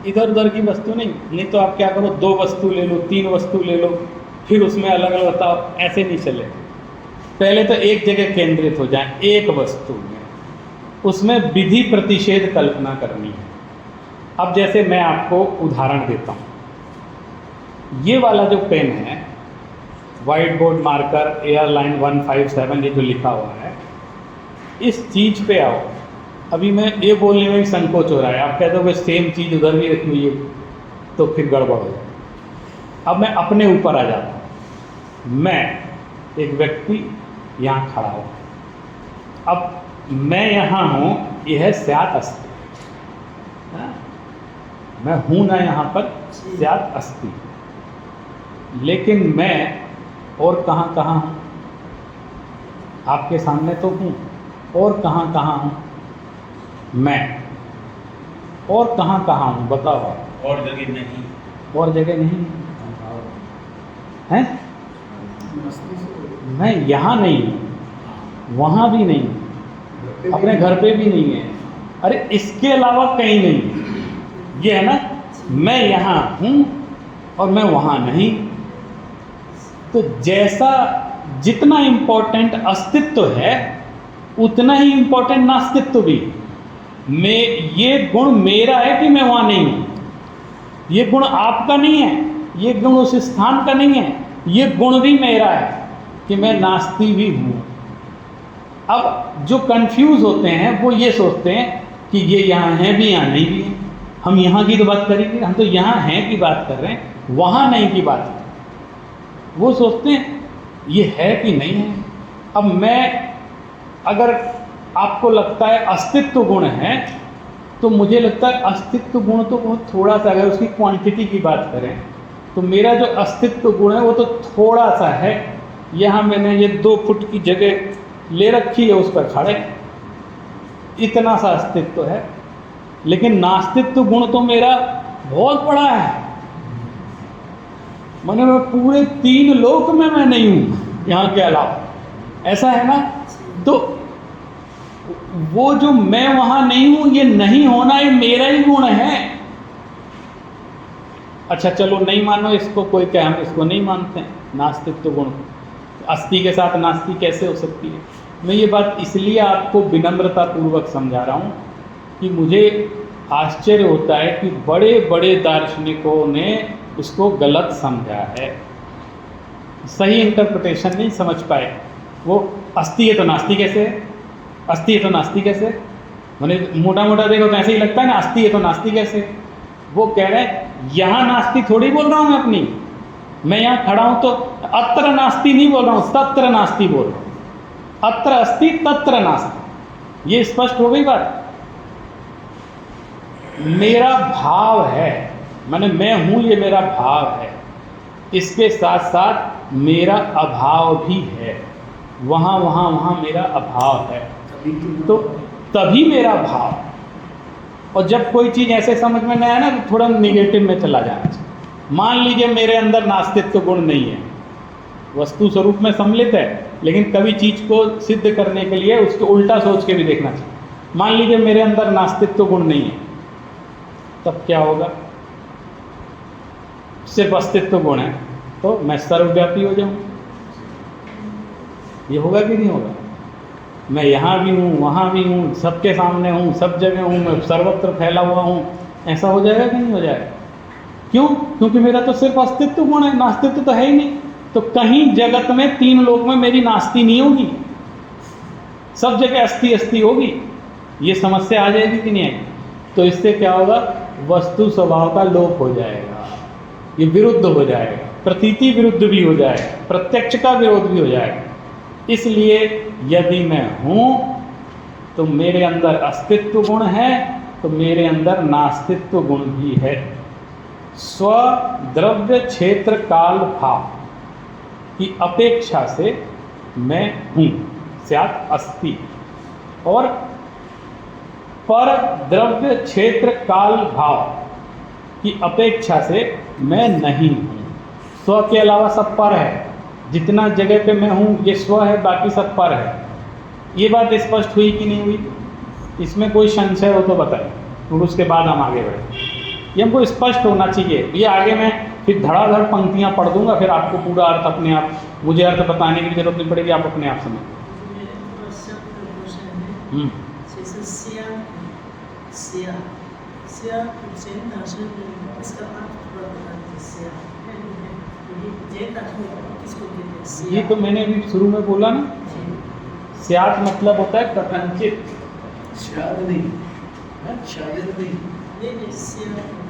इधर उधर की वस्तु नहीं तो आप क्या करो, 2 वस्तु ले लो, 3 वस्तु ले लो, फिर उसमें अलग अलग बताओ, ऐसे नहीं चले। पहले तो एक जगह केंद्रित हो जाए, एक वस्तु में, उसमें विधि प्रतिषेध कल्पना करनी है। अब जैसे मैं आपको उदाहरण देता हूँ, ये वाला जो पेन है, वाइट बोर्ड मार्कर एयरलाइन 157, ये जो लिखा हुआ है, इस चीज़ पे आओ, अभी मैं ये बोलने में भी संकोच हो रहा है, आप कहते हो कि सेम चीज़ उधर भी रखी हुई है, तो फिर गड़बड़ हो जाए। अब मैं अपने ऊपर आ जाता हूँ। मैं एक व्यक्ति यहाँ खड़ा हूँ, अब मैं यहाँ हूँ, यह है स्यात् अस्ति, हाँ? मैं हूँ ना यहाँ पर, स्यात् अस्ति, लेकिन मैं और कहाँ कहाँ हूँ? आपके सामने तो हूँ, और कहाँ कहाँ हूँ मैं? और कहाँ कहाँ हूँ बताओ आप? और जगह नहीं। और जगह नहीं है? मैं यहाँ नहीं हूँ, वहाँ भी नहीं हूँ, अपने घर पे भी नहीं है, अरे इसके अलावा कहीं नहीं। ये है ना, मैं यहाँ हूँ और मैं वहाँ नहीं। तो जैसा जितना इम्पोर्टेंट अस्तित्व है, उतना ही इम्पोर्टेंट नास्तित्व भी। मैं, ये गुण मेरा है कि मैं वहाँ नहीं हूँ, ये गुण आपका नहीं है, ये गुण उस स्थान का नहीं है, ये गुण भी मेरा है कि मैं नास्ति भी हूँ। अब जो कंफ्यूज होते हैं वो ये सोचते हैं कि ये यहाँ हैं भी, यहाँ नहीं भी हैं। हम यहाँ की तो बात करेंगे, हम तो यहाँ हैं की बात कर रहे हैं, वहाँ नहीं की बात कर रहे हैं। वो सोचते हैं ये है कि नहीं है। अब मैं, अगर आपको लगता है अस्तित्व गुण है, तो मुझे लगता है अस्तित्व गुण तो बहुत थोड़ा सा, अगर उसकी क्वांटिटी की बात करें तो मेरा जो अस्तित्व गुण है वो तो थोड़ा सा है। यहाँ मैंने ये 2 फुट की जगह ले रखी है, उस पर खड़े, इतना सा अस्तित्व है। लेकिन नास्तित्व गुण तो मेरा बहुत बड़ा है, मैंने मैं पूरे 3 लोक में मैं नहीं हूँ यहाँ के अलावा, ऐसा है ना। तो वो जो मैं वहाँ नहीं हूँ, ये नहीं होना, ये मेरा ही गुण है। अच्छा चलो नहीं मानो इसको, कोई क्या, हम इसको नहीं मानते हैं नास्तित्व गुण। अस्थि के साथ नास्ति कैसे हो सकती है? मैं ये बात इसलिए आपको विनम्रता पूर्वक समझा रहा हूँ कि मुझे आश्चर्य होता है कि बड़े बड़े दार्शनिकों ने उसको गलत समझा है, सही इंटरप्रिटेशन नहीं समझ पाए। वो अस्थि है तो नास्ति कैसे है, अस्थि है तो नास्ति कैसे? मैंने मोटा मोटा देखो तो ऐसे ही लगता है ना, अस्थि है तो नास्ति कैसे? वो कह रहे हैं यहाँ नास्ति थोड़ी बोल रहा हूँ मैं अपनी, मैं यहाँ खड़ा हूँ तो अत्र नास्ति नहीं बोल रहा हूँ, तत्र नास्ति बोल रहा हूँ। अत्र अस्ति तत्र नास्ति, ये स्पष्ट हो गई बात। मेरा भाव है, माने मैं हूँ, ये मेरा भाव है, इसके साथ साथ मेरा अभाव भी है, वहाँ वहाँ वहाँ मेरा अभाव है, तो तभी मेरा भाव। और जब कोई चीज़ ऐसे समझ में नहीं आए ना, तो थोड़ा निगेटिव में चला जाना चाहिए। मान लीजिए मेरे अंदर नास्तित्व गुण नहीं है, वस्तु स्वरूप में सम्मिलित है, लेकिन कभी चीज़ को सिद्ध करने के लिए उसके उल्टा सोच के भी देखना चाहिए। मान लीजिए मेरे अंदर नास्तित्व गुण नहीं है, तब क्या होगा? सिर्फ अस्तित्व गुण है तो मैं सर्वव्यापी हो जाऊँ, ये होगा कि नहीं होगा? मैं यहाँ भी हूँ, वहाँ भी हूँ, सबके सामने हूँ, सब जगह हूँ, मैं सर्वत्र फैला हुआ हूँ, ऐसा हो जाएगा कि नहीं हो जाएगा? क्यों? क्योंकि मेरा तो सिर्फ अस्तित्व गुण है, नास्तित्व तो है ही नहीं। तो कहीं जगत में 3 लोक में मेरी नास्ति नहीं होगी, सब जगह अस्थि अस्थि होगी। ये समस्या आ जाएगी कि नहीं आएगी? तो इससे क्या होगा? वस्तु स्वभाव का लोप हो जाएगा, ये विरुद्ध हो जाएगा, प्रतीति विरुद्ध भी हो जाएगा, प्रत्यक्ष का विरोध भी हो जाएगा। इसलिए यदि मैं हूँ तो मेरे अंदर अस्तित्व गुण है, तो मेरे अंदर नास्तित्व गुण भी है। स्व द्रव्य क्षेत्र काल भाव की अपेक्षा से मैं हूँ, स्यात् अस्ति, और पर द्रव्य क्षेत्र काल भाव की अपेक्षा से मैं नहीं हूँ। स्व के अलावा सब पर है, जितना जगह पे मैं हूँ ये स्व है, बाकी सब पर है। ये बात स्पष्ट हुई कि नहीं हुई? इसमें कोई संशय हो तो बताएं, और उसके बाद हम आगे बढ़ें। ये हमको स्पष्ट होना चाहिए। ये आगे मैं फिर धड़ाधड़ पंक्तियाँ पढ़ दूंगा, फिर आपको पूरा अर्थ अपने आप, मुझे अर्थ बताने की जरूरत नहीं पड़ेगी, आप अपने आप समझ। ये तो मैंने अभी शुरू में बोला ना, स्यात् मतलब होता है कथनचित, शायद नहीं है, शायद नहीं।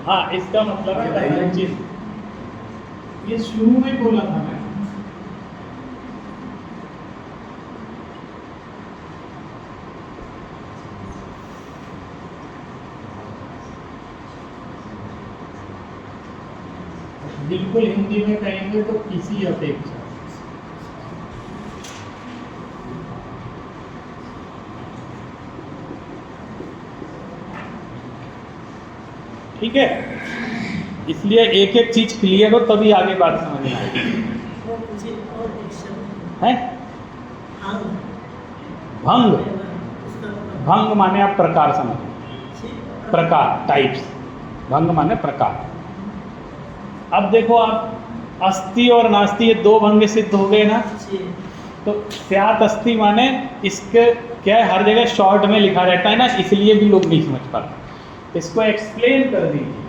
हाँ, इसका मतलब है कथनचित। ये शुरू में बोला था मैं। बिल्कुल हिंदी में कहेंगे तो किसी अपेक्षा। ठीक है, इसलिए एक एक चीज क्लियर हो तभी आगे बात समझ में आएगी। है भंग, भंग माने आप प्रकार समझो, प्रकार, टाइप्स। भंग माने प्रकार। अब देखो आप अस्ति और नास्ति ये दो भंग सिद्ध हो गए ना। तो स्यात् अस्ति माने इसके क्या है, हर जगह शॉर्ट में लिखा रहता है ना, इसलिए भी लोग नहीं समझ पाते। इसको एक्सप्लेन कर दीजिए।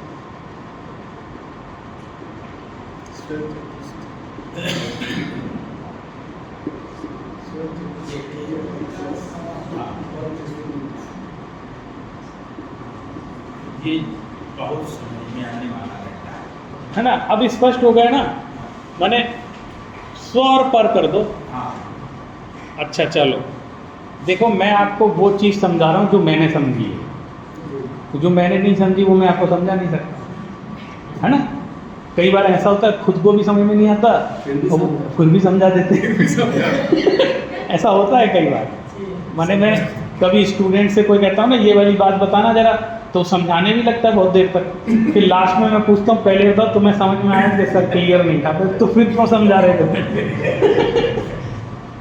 ये बहुत समझ में आने वाला रहता है ना। अब स्पष्ट हो गया ना, माने स्व और पर कर दो। है। हाँ, अच्छा चलो देखो, मैं आपको वो चीज़ समझा रहा हूँ जो मैंने समझी है। जो मैंने नहीं समझी वो मैं आपको समझा नहीं सकता, है ना। कई बार ऐसा होता है खुद को भी समझ में नहीं आता और खुद भी समझा देते हैं। ऐसा होता है कई बार। माने मैं कभी स्टूडेंट से कोई कहता हूँ ना ये वाली बात बताना जरा, तो समझाने भी लगता है बहुत देर तक। फिर लास्ट में मैं पूछता हूँ पहले बताओ तुम्हें समझ में आया कि सर क्लियर नहीं था, तो फिर क्यों समझा रहे थे।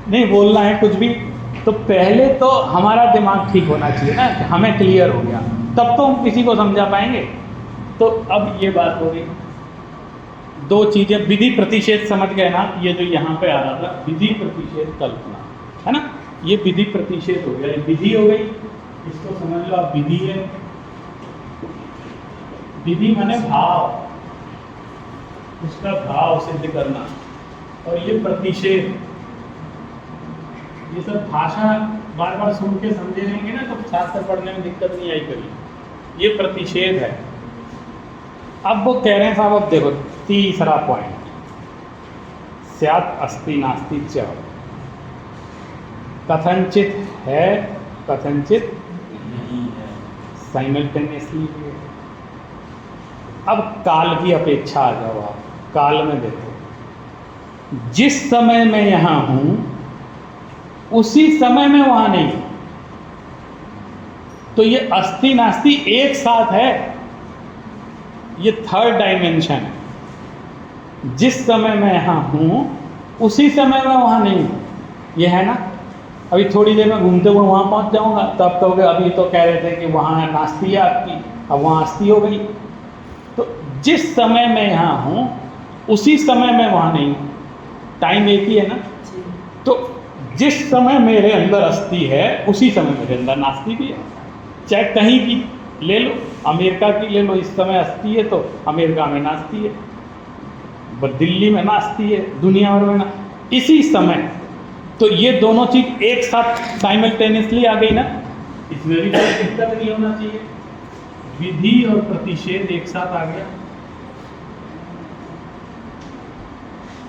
नहीं बोलना है कुछ भी तो पहले तो हमारा दिमाग ठीक होना चाहिए ना, हमें क्लियर हो गया तब तो हम किसी को समझा पाएंगे। तो अब ये बात हो गई, दो चीज़ें। विधि प्रतिषेध समझ गए ना, ये जो यहाँ पे आ रहा था विधि प्रतिषेध कल्पना, है ना। ये विधि प्रतिषेध हो गया, ये विधि हो गई, इसको समझ लो आप विधि है। विधि माने भाव, उसका भाव सिद्ध करना। और ये प्रतिषेध, ये सब भाषा बार बार सुन के समझे रहेंगे ना तो शास्त्र पढ़ने में दिक्कत नहीं आई कभी। ये प्रतिषेध है। अब वो कह रहे हैं साहब, अब देखो तीसरा पॉइंट, स्यात् अस्ति नास्ति च, कथनचित है कथनचित नहीं है। साइमल्टेनियसली। अब काल की अपेक्षा आ जाओ आप। काल में देखो, जिस समय मैं यहाँ हूँ उसी समय में वहाँ नहीं हूँ। तो ये अस्ति नास्ति एक साथ है, ये थर्ड डायमेंशन है। जिस समय मैं यहाँ हूँ उसी समय मैं वहाँ नहीं हूँ, ये है ना। अभी थोड़ी देर में घूमते हुए वहाँ पहुँच जाऊँगा तो आप कहोगे अभी तो कह रहे थे कि वहाँ नास्ति है आपकी, अब वहाँ अस्ति हो गई। तो जिस समय मैं यहाँ हूँ उसी समय मैं वहाँ नहीं हूँ, टाइम एक ही है ना। तो जिस समय मेरे अंदर अस्ति है उसी समय मेरे अंदर नास्ति भी है। चाहे कहीं की ले लो, अमेरिका की ले लो, इस समय अस्ति है तो अमेरिका में नास्ति है, दिल्ली में नास्ति है, दुनिया भर में ना, इसी समय। तो ये दोनों चीज़ एक साथ साइमल्टेनियसली आ गई ना, इसमें भी कोई दिक्कत नहीं होना चाहिए। विधि और प्रतिषेध एक साथ आ गया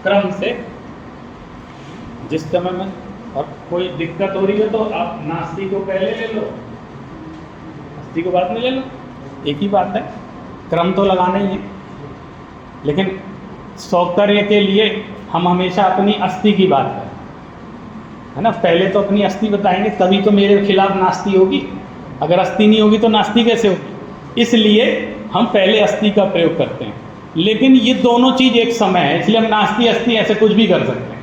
क्रम से। जिस समय में और कोई दिक्कत हो रही है तो आप नास्ति को पहले ले लो, अस्ति को बाद में ले लो, एक ही बात है। क्रम तो लगाना ही है, लेकिन सौकर्य के लिए हम हमेशा अपनी अस्ति की बात करें, है ना। पहले तो अपनी अस्ति बताएंगे तभी तो मेरे खिलाफ नास्ति होगी। अगर अस्ति नहीं होगी तो नास्ति कैसे होगी। इसलिए हम पहले अस्ति का प्रयोग करते हैं। लेकिन ये दोनों चीज़ एक समय है, इसलिए हम नास्ति अस्ति ऐसे कुछ भी कर सकते हैं।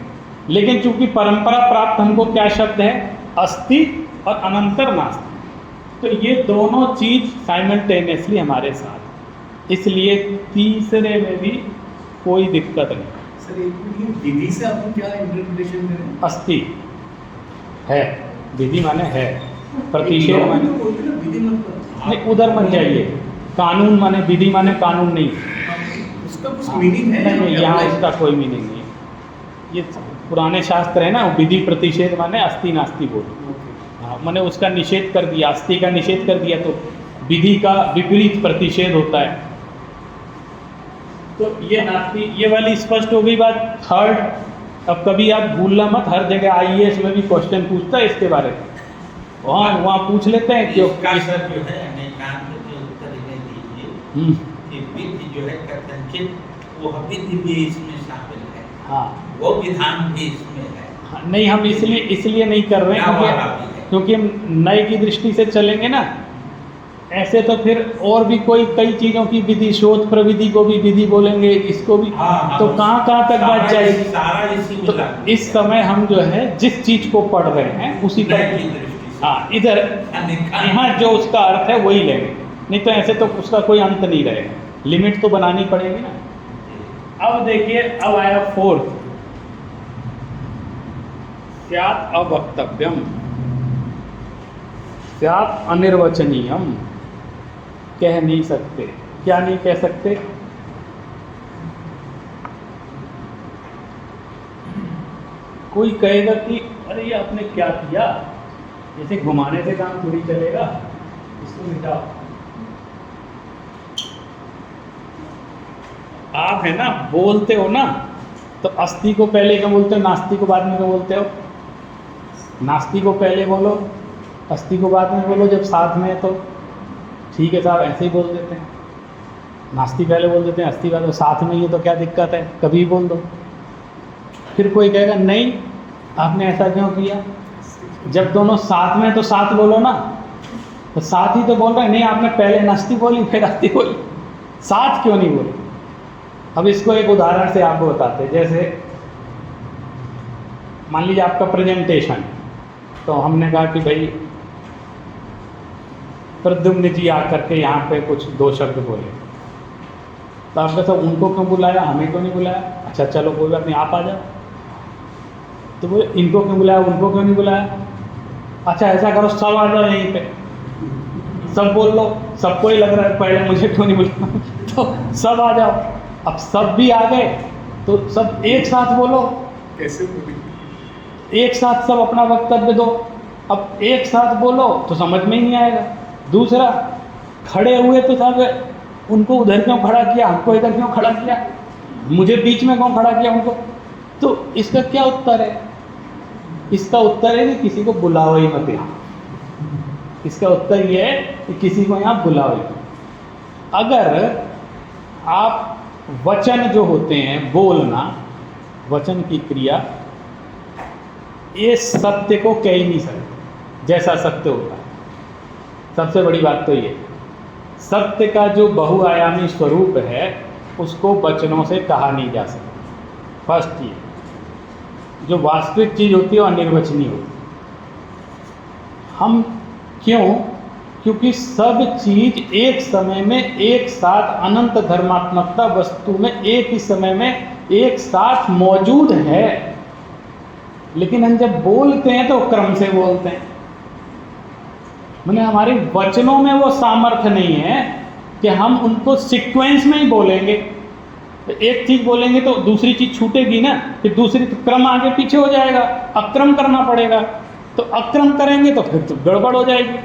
लेकिन चूंकि परंपरा प्राप्त हमको क्या शब्द है, अस्ति और अनंतर नास्ति, तो ये दोनों चीज़ साइमल्टेनियसली हमारे साथ, इसलिए तीसरे में भी कोई दिक्कत नहीं। सर एक मिनट, विधि से आप क्या इंटरप्रिटेशन करें? अस्ति है, विधि माने है, प्रतिषेध माने विधि मतलब नहीं, उधर मत जाइए। कानून माने विधि माने कानून नहीं, उसका कुछ मीनिंग है? नहीं, यहाँ इसका कोई मीनिंग नहीं है। ये पुराने शास्त्र है ना, विधि प्रतिषेध माने अस्ति नास्ति बोलो। हाँ, मैंने उसका निषेध कर दिया, अस्थि का निषेध कर दिया, तो विधि का विपरीत प्रतिषेध होता है। तो ये नास्ति, ये वाली स्पष्ट हो गई बात। थर्ड, अब कभी आप भूलना मत, हर जगह IAS में भी क्वेश्चन पूछता है इसके बारे में, वहाँ पूछ लेते हैं क्यों। इसका सर जो है निकांत के उत्तर में दीजिए कि विधि जो है कथनचित वो विधि भी इसमें शामिल है, हाँ वो विधान भी इसमें है। हाँ, नहीं हम इसलिए नहीं कर रहे हैं क्योंकि हम नए की दृष्टि से चलेंगे ना, ऐसे तो फिर और भी कई चीज़ों की विधि, शोध प्रविधि को भी विधि बोलेंगे, इसको भी, तो कहाँ तक बात जाएगी। सारा इसी में तो लागू इस समय हम जो है जिस चीज़ को पढ़ रहे हैं उसी पर, नए की दृष्टि से। हाँ इधर यहाँ जो उसका अर्थ है वही लेंगे, नहीं तो ऐसे तो उसका कोई अंत नहीं रहेगा, लिमिट तो बनानी पड़ेगी ना। अब देखिए, अब आया फोर्थ, स्यात् अवक्तव्यम, स्यात् अनिर्वचनीयम, कह नहीं सकते। क्या नहीं कह सकते? कोई कहेगा कि अरे ये आपने क्या किया, जैसे घुमाने से काम थोड़ी चलेगा, इसको मिटाओ। आप है ना बोलते हो ना, तो अस्थि को पहले क्यों बोलते हो, नास्ति को बाद में क्यों बोलते हो? नास्ति को पहले बोलो, अस्थि को बाद में बोलो, जब साथ में है तो ठीक है साहब, ऐसे ही बोल देते हैं। नास्ति पहले बोल देते हैं, अस्थि बाद, साथ में ही है तो क्या दिक्कत है, कभी भी बोल दो। फिर कोई कहेगा नहीं आपने ऐसा क्यों किया, जब दोनों साथ में तो साथ बोलो ना, तो साथ ही तो बोल रहे हैं। नहीं आपने पहले नास्ति बोली फिर अस्थि बोली, साथ क्यों नहीं बोली? अब इसको एक उदाहरण से आपको बताते हैं। जैसे मान लीजिए आपका प्रेजेंटेशन, तो हमने कहा कि भाई प्रद्युम्न जी आकर के यहाँ पे कुछ 2 शब्द बोले, तो आपने सब उनको क्यों बुलाया, हमें क्यों नहीं बुलाया? अच्छा चलो कोई बात नहीं, आप आ जाओ। तो बोले इनको क्यों बुलाया, उनको क्यों नहीं बुलाया? अच्छा ऐसा करो सब आ जाओ यहीं पे, सब बोल लो, सबको ही लग रहा है पहले मुझे क्यों नहीं बुलाया, तो सब आ जाओ। अब सब भी आ गए तो सब एक साथ बोलो, कैसे बोलेंगे? एक साथ सब अपना वक्तव्य दो। अब एक साथ बोलो तो समझ में ही नहीं आएगा। दूसरा, खड़े हुए तो सब उनको उधर क्यों खड़ा किया, हमको इधर क्यों खड़ा किया, मुझे बीच में क्यों खड़ा किया उनको? तो इसका क्या उत्तर है? इसका उत्तर है कि किसी को बुलाओ ही मत यहाँ। इसका उत्तर ये है कि किसी को यहाँ बुलाओ ही मत। अगर आप वचन जो होते हैं, बोलना, वचन की क्रिया, ये सत्य को कह ही नहीं सकते जैसा सत्य होता है। सबसे बड़ी बात तो ये, सत्य का जो बहुआयामी स्वरूप है उसको वचनों से कहा नहीं जा सकता। फर्स्ट ये, जो वास्तविक चीज़ होती है वो अनिर्वचनीय होती है। हम क्यों? क्योंकि सब चीज एक समय में एक साथ अनंत धर्मात्मकता वस्तु में एक ही समय में एक साथ मौजूद है, लेकिन हम जब बोलते हैं तो क्रम से बोलते हैं। मैंने हमारे वचनों में वो सामर्थ्य नहीं है कि हम उनको सीक्वेंस में ही बोलेंगे। एक चीज बोलेंगे तो दूसरी चीज छूटेगी ना, फिर दूसरी तो क्रम आगे पीछे हो जाएगा, अक्रम करना पड़ेगा। तो अक्रम करेंगे तो फिर तो गड़बड़ हो जाएगी।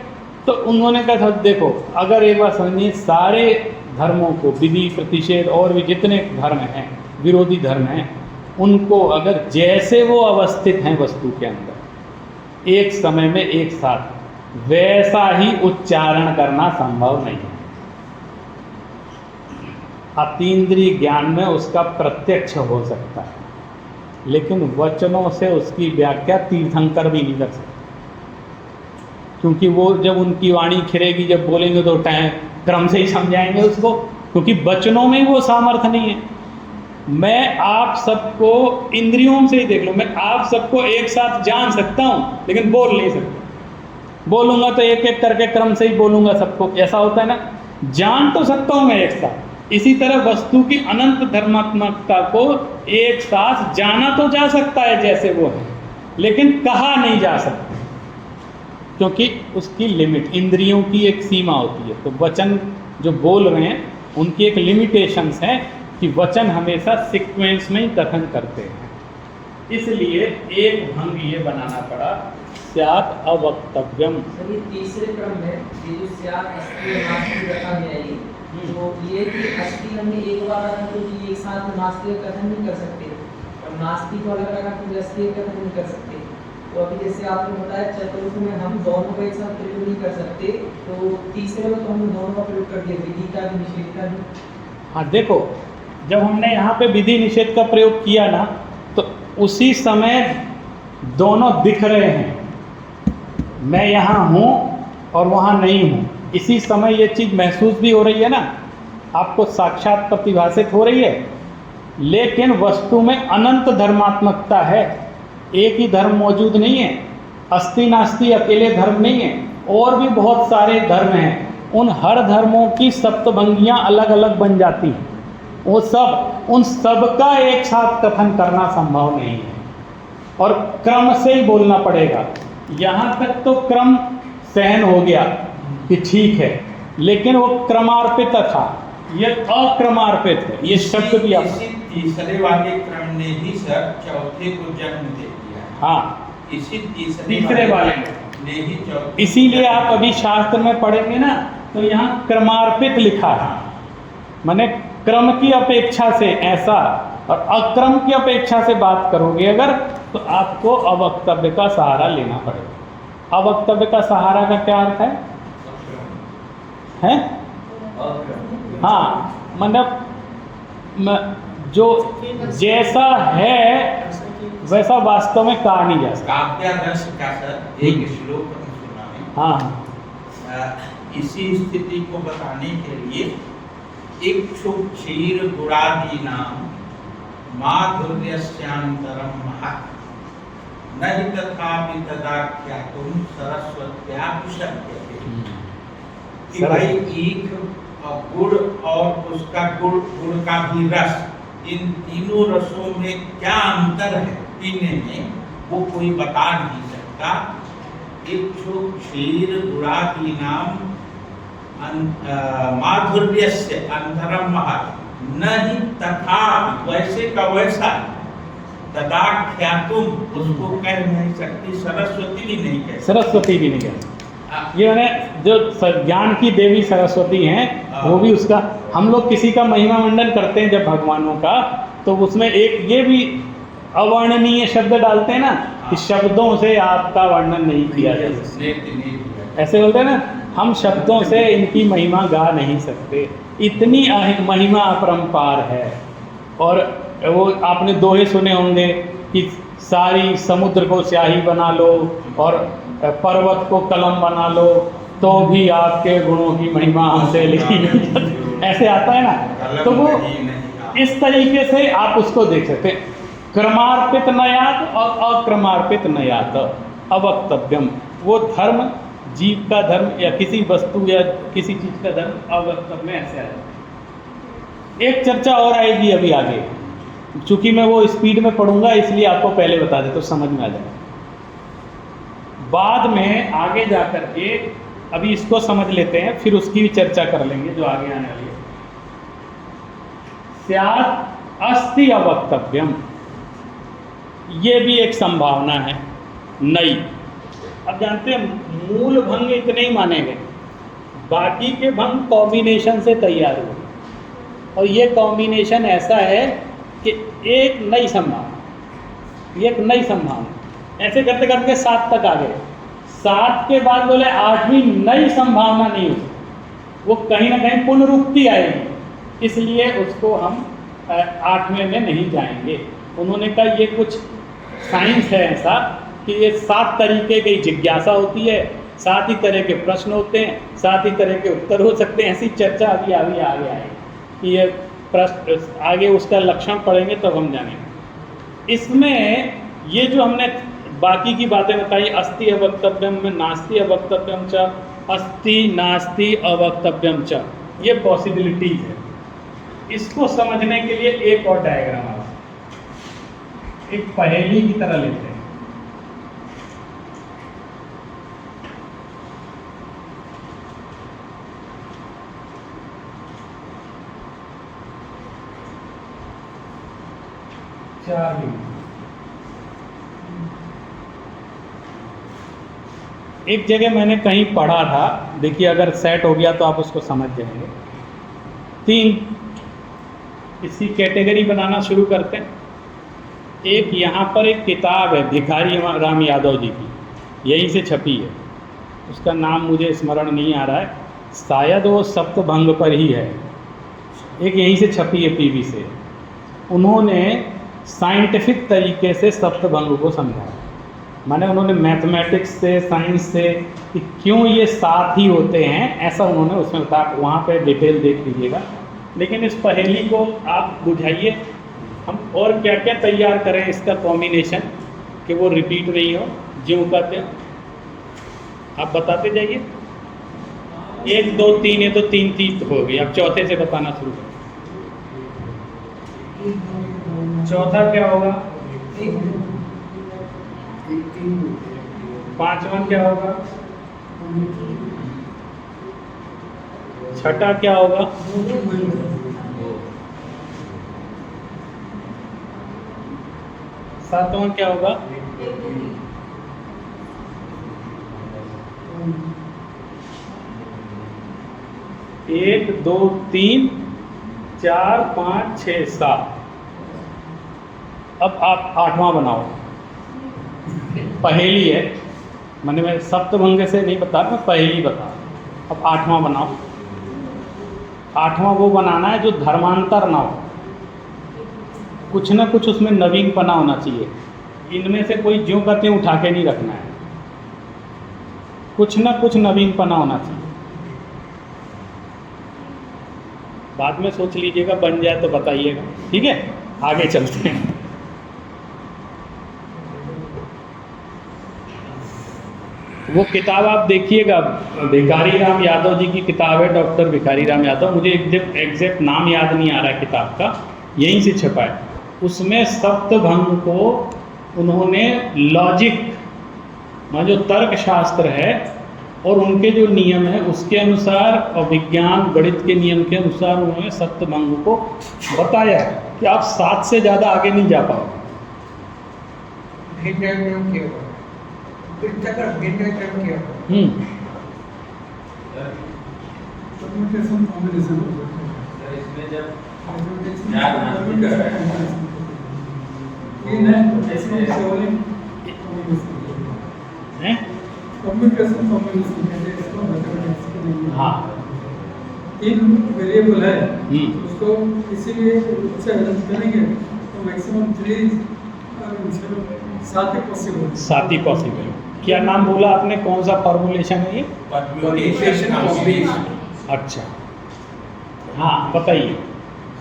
तो उन्होंने कहा था देखो, अगर एक बार समझिए, सारे धर्मों को, विधि प्रतिषेध और भी जितने धर्म हैं, विरोधी धर्म हैं, उनको अगर जैसे वो अवस्थित हैं वस्तु के अंदर एक समय में एक साथ, वैसा ही उच्चारण करना संभव नहीं है। अतीन्द्रिय ज्ञान में उसका प्रत्यक्ष हो सकता है, लेकिन वचनों से उसकी व्याख्या तीर्थंकर भी नहीं कर सकते, क्योंकि वो जब उनकी वाणी खिरेगी, जब बोलेंगे तो टाइम क्रम से ही समझाएंगे उसको, क्योंकि वचनों में ही वो सामर्थ्य नहीं है। मैं आप सबको इंद्रियों से ही देख लो, मैं आप सबको एक साथ जान सकता हूँ लेकिन बोल नहीं सकता। बोलूँगा तो एक एक करके क्रम से ही बोलूँगा सबको, ऐसा होता है ना। जान तो सकता हूँ मैं एक साथ। इसी तरह वस्तु की अनंत धर्मात्मकता को एक साथ जाना तो जा सकता है जैसे वो है, लेकिन कहा नहीं जा सकता, क्योंकि उसकी लिमिट, इंद्रियों की एक सीमा होती है। तो वचन जो बोल रहे हैं उनकी एक लिमिटेशंस है कि वचन हमेशा सीक्वेंस में ही कथन करते हैं। इसलिए एक भंग ये बनाना पड़ा, स्यात् अवक्तव्यम। सर ये तीसरे क्रम में ये जो स्यात् अस्ति और नास्ति रखा गया है तो ये कि अस्ति हमने एक बार रखा तो ये एक साथ नास्ति का कथन नहीं कर सकते और नास्ति को अलग रखा तो अस्ति का कथन नहीं कर सकते। तो अभी जैसे आपने बताया चतुर्थ में हम दोनों का एक साथ प्रयोग नहीं कर सकते तो तीसरे में तो हमने दोनों का प्रयोग कर दिया, विधि का भी निषेध का भी। हाँ देखो, जब हमने यहाँ पे विधि निषेध का प्रयोग किया ना तो उसी समय दोनों दिख रहे हैं, मैं यहाँ हूँ और वहाँ नहीं हूँ, इसी समय ये चीज़ महसूस भी हो रही है ना, आपको साक्षात प्रतिभाषित हो रही है। लेकिन वस्तु में अनंत धर्मात्मकता है, एक ही धर्म मौजूद नहीं है, अस्ति नास्ति अकेले धर्म नहीं है, और भी बहुत सारे धर्म हैं। उन हर धर्मों की सप्तभंगियाँ अलग अलग बन जाती हैं, वो सब उन सब का एक साथ कथन करना संभव नहीं है और क्रम से ही बोलना पड़ेगा। यहाँ तक तो क्रम सहन हो गया कि ठीक है, लेकिन वो क्रमार्पित था, ये अक्रमार्पित है, ये शब्द भी इसी तीसरे वाले क्रम ने ही सर चौथे को जन्म दे दिया। हाँ, इसी तीसरे वाले ने ही चौथे। इसीलिए आप अभी शास्त्र में पढ़ेंगे ना तो यहाँ क्रमार्पित लिखा है, माने क्रम की अपेक्षा से ऐसा, और अक्रम की अपेक्षा से बात करोगे अगर तो आपको अवक्तव्य का सहारा लेना पड़ेगा। अवक्तव्य का सहारा का क्या अर्थ है? हाँ, मतलब जो जैसा है वैसा वास्तव में कहा नहीं जा सकता। काव्यादर्श का सर एक श्लोक सुना है। हाँ, इसी स्थिति को बताने के लिए इक्षु क्षीर गुणादीनाम माधुर्यस्यांतरम महत् न हि तथापि तदाख्यातुं सरस्वत्याभिशप्यते। कि भाई ईख और गुड़ और उसका गुड़ का भी रस, इन तीनों रसों में क्या अंतर है पीने में, वो कोई बता नहीं सकता। इक्षु क्षीर गुणादीनाम माधुर्यस्य अंतरम महत् न हि तथा, वैसे का वैसा, तदाख्यातुम उसको कह नहीं सकती, सरस्वती भी नहीं कह सकती। सरस्वती भी नहीं कहती। ये मैंने जो ज्ञान की देवी सरस्वती हैं वो भी उसका, हम लोग किसी का महिमा मंडन करते हैं जब भगवानों का, तो उसमें एक ये भी अवर्णनीय शब्द डालते हैं ना कि शब्दों से आपका वर्णन नहीं किया जा सकता, ऐसे बोलते हैं ना, हम शब्दों से इनकी महिमा गा नहीं सकते, इतनी महिमा अपरंपार है। और वो आपने दोहे सुने होंगे कि सारी समुद्र को स्याही बना लो और पर्वत को कलम बना लो तो भी आपके गुणों की महिमा हमसे लिखी नहीं जाती, ऐसे आता है ना। तो वो इस तरीके से आप उसको देख सकते हैं, क्रमार्पित नयात और अक्रमार्पित नयात। अवक्तव्यम, वो धर्म जीव का धर्म या किसी वस्तु या किसी चीज का धर्म अवक्तव्य में ऐसे आएगा। एक चर्चा और आएगी अभी आगे, चूंकि मैं वो स्पीड में पढ़ूंगा इसलिए आपको पहले बता देता तो समझ में आ जाएगा। बाद में आगे जा कर के अभी इसको समझ लेते हैं, फिर उसकी भी चर्चा कर लेंगे जो आगे आने वाली है। स्यात् अस्ति अवक्तव्यम, ये भी एक संभावना है नई। अब जानते हैं मूल भंग इतने ही माने गए, बाकी के भंग कॉम्बिनेशन से तैयार हुए, और ये कॉम्बिनेशन ऐसा है कि एक नई संभावना, एक नई संभावना, ऐसे करते करते 7 तक आ गए। 7 के बाद बोले 8वीं नई संभावना नहीं हो, वो कहीं ना कहीं पुनरुक्ति आएगी, इसलिए उसको हम 8वें में नहीं जाएंगे। उन्होंने कहा ये कुछ साइंस है ऐसा कि ये 7 तरीके की जिज्ञासा होती है, 7 ही तरह के प्रश्न होते हैं, 7 ही तरह के उत्तर हो सकते हैं। ऐसी चर्चा अभी आगे आएगी कि ये प्रश्न आगे उसका लक्षण पढ़ेंगे तब हम जानेंगे। इसमें ये जो हमने बाकी की बातें बताई, अस्ति अवक्तव्यम में नास्ति अवक्तव्यम च, अस्ति नास्ति अवक्तव्यम च, ये पॉसिबिलिटीज है। इसको समझने के लिए एक और डायग्राम है, एक पहेली की तरह लेते हैं। एक जगह मैंने कहीं पढ़ा था, देखिए अगर सेट हो गया तो आप उसको समझ जाएंगे। 3 इसकी कैटेगरी बनाना शुरू करते हैं। एक यहाँ पर एक किताब है भिखारी राम यादव जी की, यहीं से छपी है, उसका नाम मुझे स्मरण नहीं आ रहा है, शायद वो सप्तभंग पर ही है। एक यहीं से छपी है पीवी से। उन्होंने साइंटिफिक तरीके से सप्तभंग को समझाया, माने उन्होंने मैथमेटिक्स से, साइंस से कि क्यों ये साथ ही होते हैं, ऐसा उन्होंने उसमें बताया। वहाँ पे डिटेल देख लीजिएगा। लेकिन इस पहेली को आप बुझाइए, हम और क्या क्या तैयार करें इसका कॉम्बिनेशन कि वो रिपीट नहीं हो, जो कहते हैं आप बताते जाइए। 1 2 3, ये तो 3 हो गई। अब चौथे से बताना शुरू करें। चौथा क्या होगा? 5वां क्या होगा? 6ठा क्या होगा? 7वां क्या होगा? 1 2 3 4 5 6 7। अब आप 8वां बनाओ। पहेली है, मैंने मैं सप्तभंग से नहीं बता रहा, मैं पहेली बता। अब 8वां बनाओ। 8वां वो बनाना है जो धर्मांतर ना हो, कुछ ना कुछ उसमें नवीनपना होना चाहिए। इनमें से कोई ज्यों करते उठा के नहीं रखना है, कुछ ना कुछ नवीनपना होना चाहिए। बाद में सोच लीजिएगा, बन जाए तो बताइएगा, ठीक है? आगे चलते हैं। वो किताब आप देखिएगा, भिखारी राम यादव जी की किताब है, डॉक्टर भिखारी राम यादव। मुझे एग्जैक्ट नाम याद नहीं आ रहा है किताब का, यहीं से छपा है। उसमें सप्तभंग को उन्होंने लॉजिक, मान जो तर्क शास्त्र है और उनके जो नियम है उसके अनुसार, और विज्ञान गणित के नियम के अनुसार उन्होंने सप्तभंग को बताया कि आप 7 से ज़्यादा आगे नहीं जा पाओगे। परम्यूटेशन कॉम्बिनेशन इसमें जब कम्युनिकेशन कॉम्बिनेशन कहते हैं इसको मैथमेटिक्स के लिए। हाँ, 3 वेरिएबल है, उसको इसीलिए उससे अरेंज करेंगे तो मैक्सिमम 3 7 ही पॉसिबल। 7 ही पॉसिबल। क्या नाम बोला आपने, कौन सा फॉर्मुलेशन है ये? Permutation combination. अच्छा, हाँ बताइए।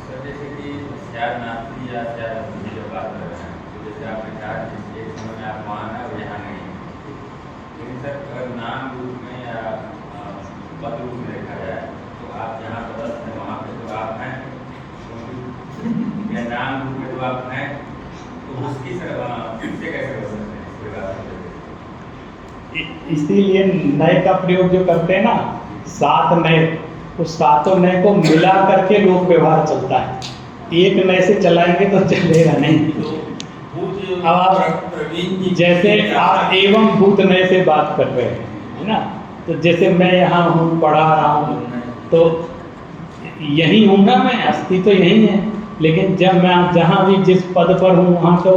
सर जैसे कि चार नास्ती या चार अशुद्धि जब बात कर रहे हैं, तो जैसे आपने कहा कि एक समय में आप वहाँ है और यहाँ नहीं है, लेकिन सर अगर नाम रूप में या पद रूप में देखा जाए तो आप जहाँ पदस्थ हैं वहाँ पे तो आप हैं, या नाम रूप में तो आप हैं, तो उसकी सर इससे कैसे हो सकते हैं इस प्रकार से? इसीलिए नए का प्रयोग जो करते हैं ना, 7 नए, उस 7 नए को मिला करके लोक व्यवहार चलता है। एक नए से चलाएंगे तो चलेगा नहीं। अब आप जैसे आप एवं भूत नए से बात कर रहे हैं, है ना, तो जैसे मैं यहाँ हूँ, पढ़ा रहा हूँ, तो यही हूँ ना, मैं अस्थि तो यही है, लेकिन जब मैं जहाँ भी जिस पद पर हूँ वहाँ तो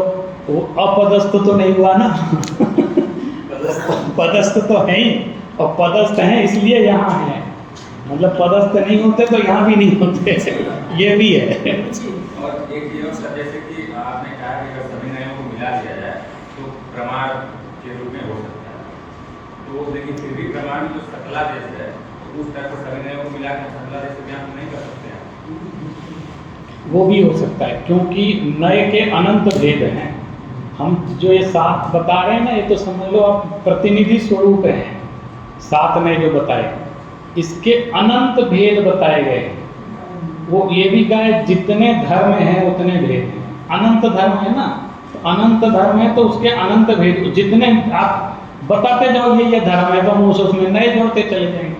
वो अपदस्थ तो नहीं हुआ ना। पदस्थ तो है ही, और पदस्थ हैं इसलिए यहाँ है, मतलब पदस्थ नहीं होते तो यहाँ भी नहीं होते, ये भी है। और एक चीज़ सर, जैसे कि आपने कहा कि अगर सभी नयों को मिला दिया जाए तो प्रमाण के रूप में हो सकता है, तो लेकिन फिर भी प्रमाण जो सकला देश है उस तरह से सभी नयों को मिला कर सकला देश से ज्ञान नहीं कर सकते हैं। वो भी हो सकता है, क्योंकि नए के अनंत भेद हैं। हम जो ये 7 बता रहे हैं ना, ये तो समझ लो आप प्रतिनिधि स्वरूप हैं। 7 नए जो बताए, इसके अनंत भेद बताए गए। वो ये भी कहा है जितने धर्म हैं उतने भेद हैं। अनंत धर्म है ना, तो अनंत धर्म है तो उसके अनंत भेद, जितने आप बताते जाओगे ये धर्म है तो हम उसमें नए जोड़ते चले जाएंगे।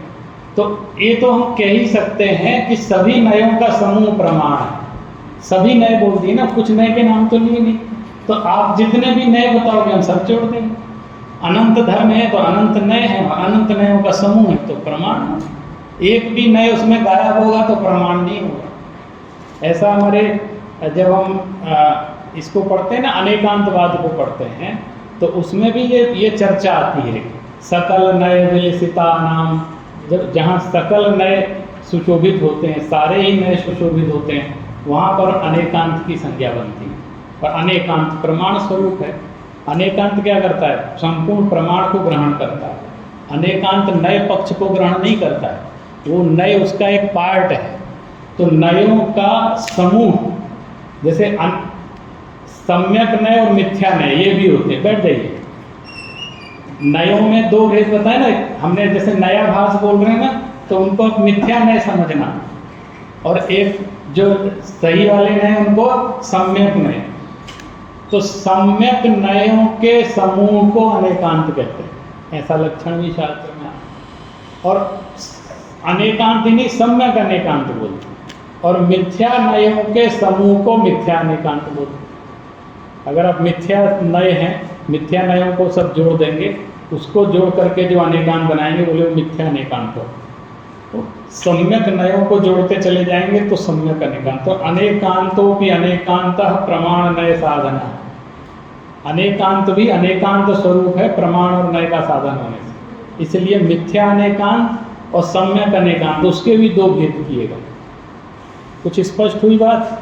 तो ये तो हम कह ही सकते हैं कि सभी नयों का समूह प्रमाण है। सभी नए बोल दिए ना, कुछ नए के नाम तो लिए नहीं, तो आप जितने भी नए बताओगे हम सब जोड़ देंगे। अनंत धर्म है तो अनंत नय है, अनंत नयों का समूह है तो प्रमाण। एक भी नय उसमें गायब होगा तो प्रमाण नहीं होगा। ऐसा हमारे जब हम इसको पढ़ते हैं ना, अनेकांतवाद को पढ़ते हैं, तो उसमें भी ये चर्चा आती है, सकल नय विलसिता नाम। जब जहाँ सकल नय सुशोभित होते हैं, सारे ही नए सुशोभित होते हैं, वहाँ पर अनेकांत की संज्ञा बनती है। और अनेकांत प्रमाण स्वरूप है। अनेकांत क्या करता है? संपूर्ण प्रमाण को ग्रहण करता है। अनेकांत नए पक्ष को ग्रहण नहीं करता है, वो नए उसका एक पार्ट है। तो नयों का समूह, जैसे सम्यक नय और मिथ्या नय, ये भी होते हैं। बैठ जाइए। नयों में दो भेद बताए ना, हमने जैसे नया भास बोल रहे हैं ना, तो उनको मिथ्या नय समझना, और एक जो सही वाले नय उनको सम्यक नय। तो सम्यक नयों के समूह को अनेकांत कहते हैं, ऐसा लक्षण भी शास्त्र में आता। और अनेकांत ही नहीं, सम्यक अनेकांत बोलते हैं। और मिथ्या नयों के समूह को मिथ्या अनेकांत बोलते हैं। अगर आप मिथ्या नय हैं, मिथ्या नयों को सब जोड़ देंगे, उसको जोड़ करके जो अनेकांत बनाएंगे बोले वो मिथ्या अनेकांत हो। तो सम्यक नयों को जोड़ते चले जाएंगे तो सम्यक अनेकांत। तो अनेकांतों की अनेकांतः प्रमाण नय साधना। अनेकांत भी अनेकांत स्वरूप है प्रमाण और नय का साधन होने से। इसलिए मिथ्या अनेकांत और सम्यक अनेकांत, उसके भी दो भेद किए गए। कुछ स्पष्ट हुई बात?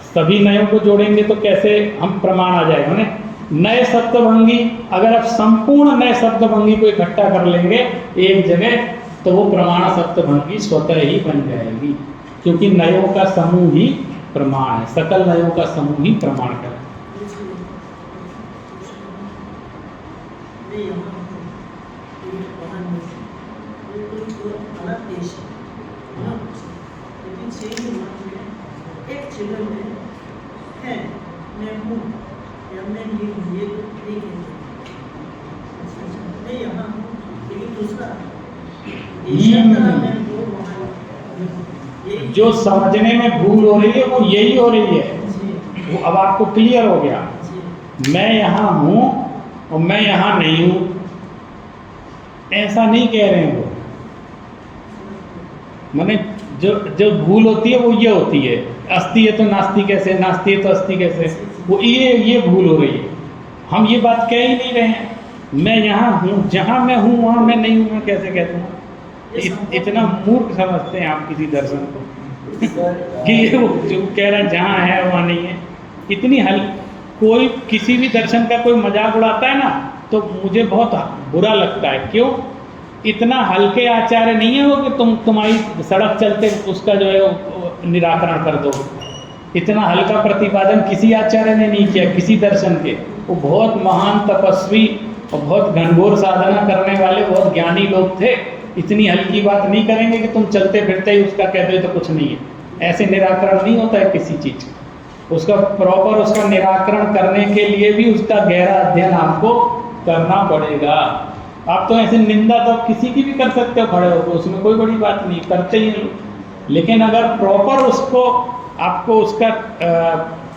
सभी नयों को जोड़ेंगे तो कैसे हम प्रमाण आ जाएगा ना। नए सप्तभंगी, अगर आप संपूर्ण नए सप्तभंगी को इकट्ठा कर लेंगे एक जगह, तो वो प्रमाण सप्तभंगी स्वतः ही बन जाएगी, क्योंकि नयों का समूह ही प्रमाण है। सकल नयों का समूह ही प्रमाण है। एक जगह में है, मैं हूँ या मैं ये नहीं कहते, मैं यहाँ हूँ, लेकिन दूसरा जो समझने में भूल हो रही है वो यही हो रही है। वो अब आपको क्लियर हो गया, मैं यहाँ हूँ और मैं यहाँ नहीं हूँ, ऐसा नहीं कह रहे हैं वो। माने जो भूल होती है वो ये होती है, अस्ति है तो नास्ति कैसे, नास्ति है तो अस्ति कैसे, वो ये भूल हो रही है। हम ये बात कह ही नहीं रहे हैं। मैं यहाँ हूँ, जहाँ मैं हूँ वहाँ मैं नहीं हूँ, मैं कैसे कह दूँगा? इतना मूर्ख समझते हैं आप किसी दर्शन को कि ये वो जो कह रहे हैं जहाँ है वहाँ नहीं है। इतनी कोई किसी भी दर्शन का कोई मजाक उड़ाता है ना, तो मुझे बहुत बुरा लगता है। क्यों? इतना हल्के आचार्य नहीं है वो कि तुम्हारी सड़क चलते उसका जो है वो निराकरण कर दो। इतना हल्का प्रतिपादन किसी आचार्य ने नहीं किया, किसी दर्शन के। वो बहुत महान तपस्वी और बहुत घनघोर साधना करने वाले बहुत ज्ञानी लोग थे। इतनी हल्की बात नहीं करेंगे कि तुम चलते फिरते ही उसका कहते हो तो कुछ नहीं है। ऐसे निराकरण नहीं होता है किसी चीज़ का। उसका प्रॉपर उसका निराकरण करने के लिए भी उसका गहरा अध्ययन आपको करना पड़ेगा। आप तो ऐसे निंदा तो किसी की भी कर सकते हो खड़े होकर, उसमें कोई बड़ी बात नहीं, करते ही लोग। लेकिन अगर प्रॉपर उसको आपको उसका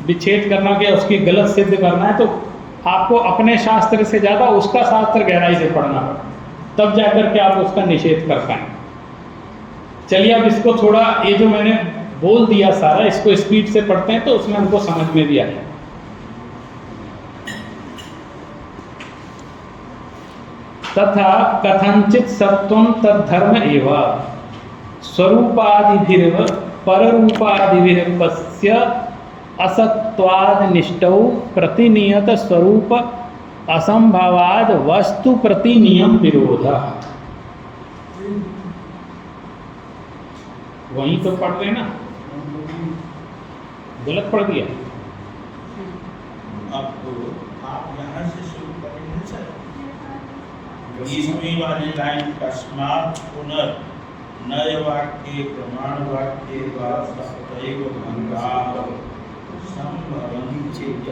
विच्छेद करना है, उसकी गलत सिद्ध करना है, तो आपको अपने शास्त्र से ज़्यादा उसका शास्त्र गहराई से पढ़ना पड़ेगा, तब जाकर के आप उसका निषेध कर पाएंगे। चलिए अब इसको थोड़ा, ये जो मैंने बोल दिया सारा, इसको स्पीड से पढ़ते हैं तो उसमें हमको समझ में भी आएगा। तथा कथंचित सत्वं तद्धर्म एवं स्वरूपादिभिर्व पररूपादिभिर्पस्य असत्वाद निष्ठौ प्रतिनियत स्वरूप असंभवाद वस्तु प्रतिनियम विरोध। वहीं तो पढ़ रहे ना, गलत पढ़ दिया। आप यहाँ से शुरू करेंगे सर। 20वीं वाली लाइन तस्मात् पुनर् नए वाक्य प्रमाण वाक्य का सतैव भंगाः संभवं चेत्,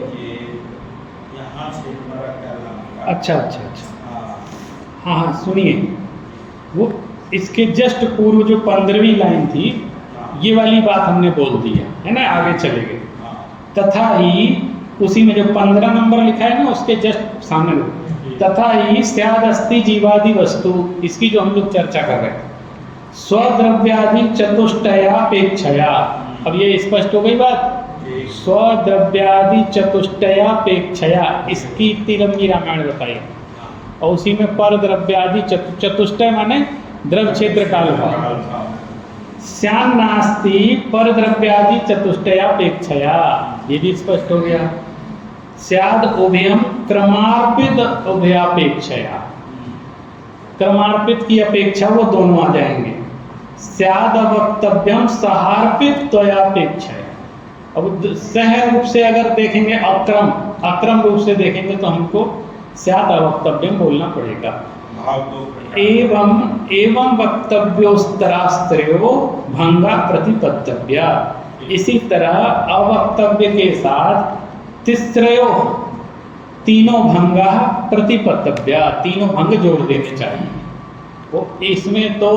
यहाँ से हमारा क्या लाभ? अच्छा। हाँ, सुनिए, वो इसके जस्ट पूर्व जो 15वीं लाइन थी, ये वाली बात हमने बोल दी है ना, आगे चले गए। तथा ही उसी में जो 15 नंबर लिखा है ना उसके जस्ट सामने लो, तथा ही स्याद अस्ति जीवादि वस्तु, इसकी जो हम लोग चर्चा कर रहे हैं, स्वद्रव्यादि चतुष्टयापेक्षया। अब ये स्पष्ट हो गई बात, स्वद्रव्यादि चतुष्टयापेक्षया, इसकी इतनी लंबी रामायण बताई। और उसी में पर द्रव्यादि चतुष्टय माने द्रव क्षेत्र काल भाव, स्यान नास्ति पर द्रव्यादि चतुष्टयापेक्षया, ये भी स्पष्ट हो गया। स्याद उभयम क्रमार्पित उभयापेक्षया, क्रमार्पित की अपेक्षा वो दोनों आ जाएंगे। स्याद वक्तव्यम सहार्पित त्वयापेक्षया। अब सह रूप से अगर देखेंगे, अक्रम रूप से देखेंगे तो हमको स्याद अवक्तव्यम बोलना पड़ेगा। एवं वक्तव्योस्तरास्त्रयो भंगा प्रतिपत्तव्या, इसी तरह अवक्तव्य के साथ तिस्रयो तीनों भंगा प्रतिपत्तव्या, तीनों भंग जोड़ देने चाहिए। वो इसमें तो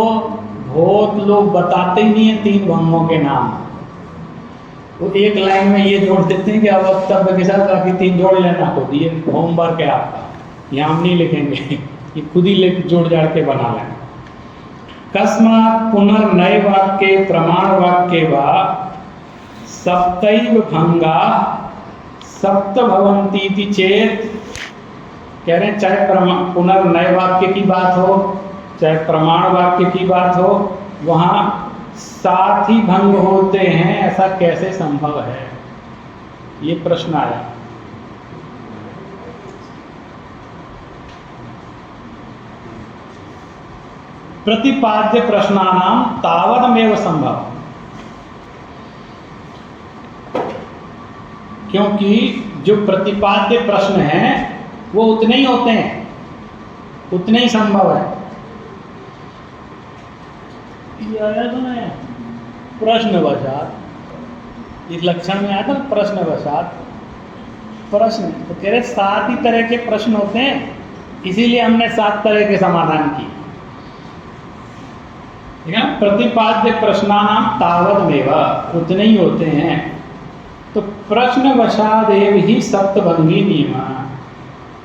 बहुत लोग बताते ही नहीं है तीन भंगों के नाम, वो एक लाइन में ये जोड़ देते हैं कि अवक्तव्य के साथ बाकी तीन जोड़ लेना, तो ये होमवर्क है आपका, यहाँ हम नहीं लिखेंगे, ये खुद ही लेकर जोड़ जाड़ के बना लें। कस्मात् पुनर्नय वाक्य प्रमाण वाक्य वा सप्तैव भंगा सप्त भवन्ति चेत, कह रहे हैं चाहे पुनर्नय वाक्य की बात हो चाहे प्रमाण वाक्य की बात हो, वहाँ 7 ही भंग होते हैं, ऐसा कैसे संभव है? ये प्रश्न आया। प्रतिपाद्य प्रश्नानाम तावदमेव संभव, क्योंकि जो प्रतिपाद्य प्रश्न हैं वो उतने ही होते हैं, उतने ही संभव है। ये आया तो ना प्रश्नवशात, इस लक्षण में आया था प्रश्नवशात, प्रश्न तो कह रहे 7 ही तरह के प्रश्न होते हैं, इसीलिए हमने 7 तरह के समाधान किए। ठीक है, प्रतिपाद्य प्रश्नानाम तावदमेव, उतने ही होते हैं। तो प्रश्नवशादेव ही सप्तभंगी नियम,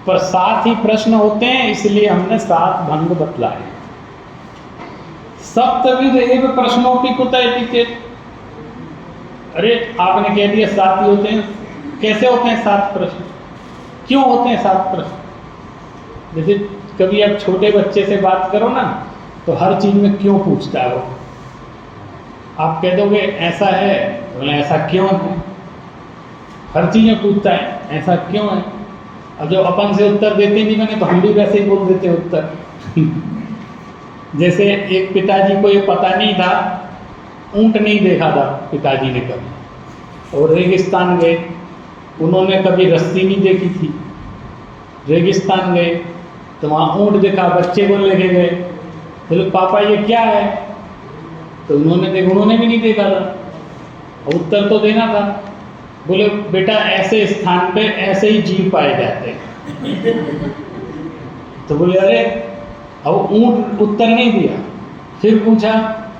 पर 7 ही प्रश्न होते हैं, इसलिए हमने 7 भंग बतलाए। सप्तविध एव प्रश्नों की कुतः चेत, अरे आपने कह दिया 7 ही होते हैं, कैसे होते हैं 7 प्रश्न? क्यों होते हैं 7 प्रश्न? जैसे कभी आप छोटे बच्चे से बात करो ना, तो हर चीज में क्यों पूछता है वो। आप कह दोगे ऐसा है, तो बोले ऐसा क्यों है, हर चीज में पूछता है ऐसा क्यों है। अब जब अपन से उत्तर देते नहीं बने तो हम भी वैसे ही बोल देते उत्तर। जैसे एक पिताजी को ये पता नहीं था, ऊंट नहीं देखा था पिताजी ने कभी, और रेगिस्तान गए, उन्होंने कभी रस्सी नहीं देखी थी, रेगिस्तान गए तो वहाँ ऊंट देखा, बच्चे को लेके गए, बोले पापा ये क्या है, तो उन्होंने भी नहीं देखा था, उत्तर तो देना था। बोले बेटा ऐसे स्थान पे ऐसे ही जीव पाए जाते हैं। तो बोले अरे, अब ऊंट उत्तर नहीं दिया, फिर पूछा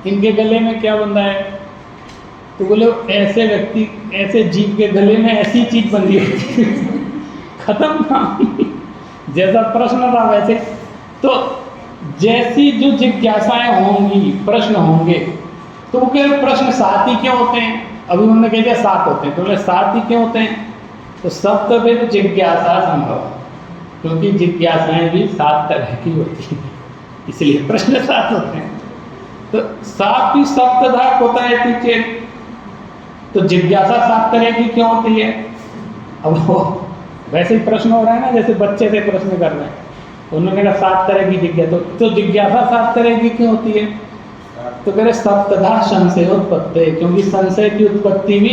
इनके गले में क्या बंधा है, तो बोले ऐसे व्यक्ति ऐसे जीव के गले में ऐसी चीज बंधी होती है। खत्म काम। जैसा प्रश्न था वैसे, तो जैसी जो जिज्ञासाएं होंगी, प्रश्न होंगे, तो वो कह प्रश्न 7 ही क्यों होते हैं? अभी उन्होंने कह दिया 7 होते हैं, तो बोले 7 ही क्यों होते हैं? तो सप्तविध जिज्ञासा संभव, क्योंकि जिज्ञासाएं भी 7 तरह की होती हैं, इसलिए प्रश्न 7 होते हैं। तो 7 ही सप्तधा होता है टीचर, तो जिज्ञासा 7 तरह की क्यों होती है? अब वो वैसे ही प्रश्न हो रहा है ना, जैसे बच्चे से प्रश्न कर रहे हैं, तो उन्होंने कहा 7 तरह की जिज्ञासा, तो जिज्ञासा 7 तरह की क्यों होती है? तो कह रहे सप्तधा संशयोत्पत्ति, क्योंकि संशय की उत्पत्ति भी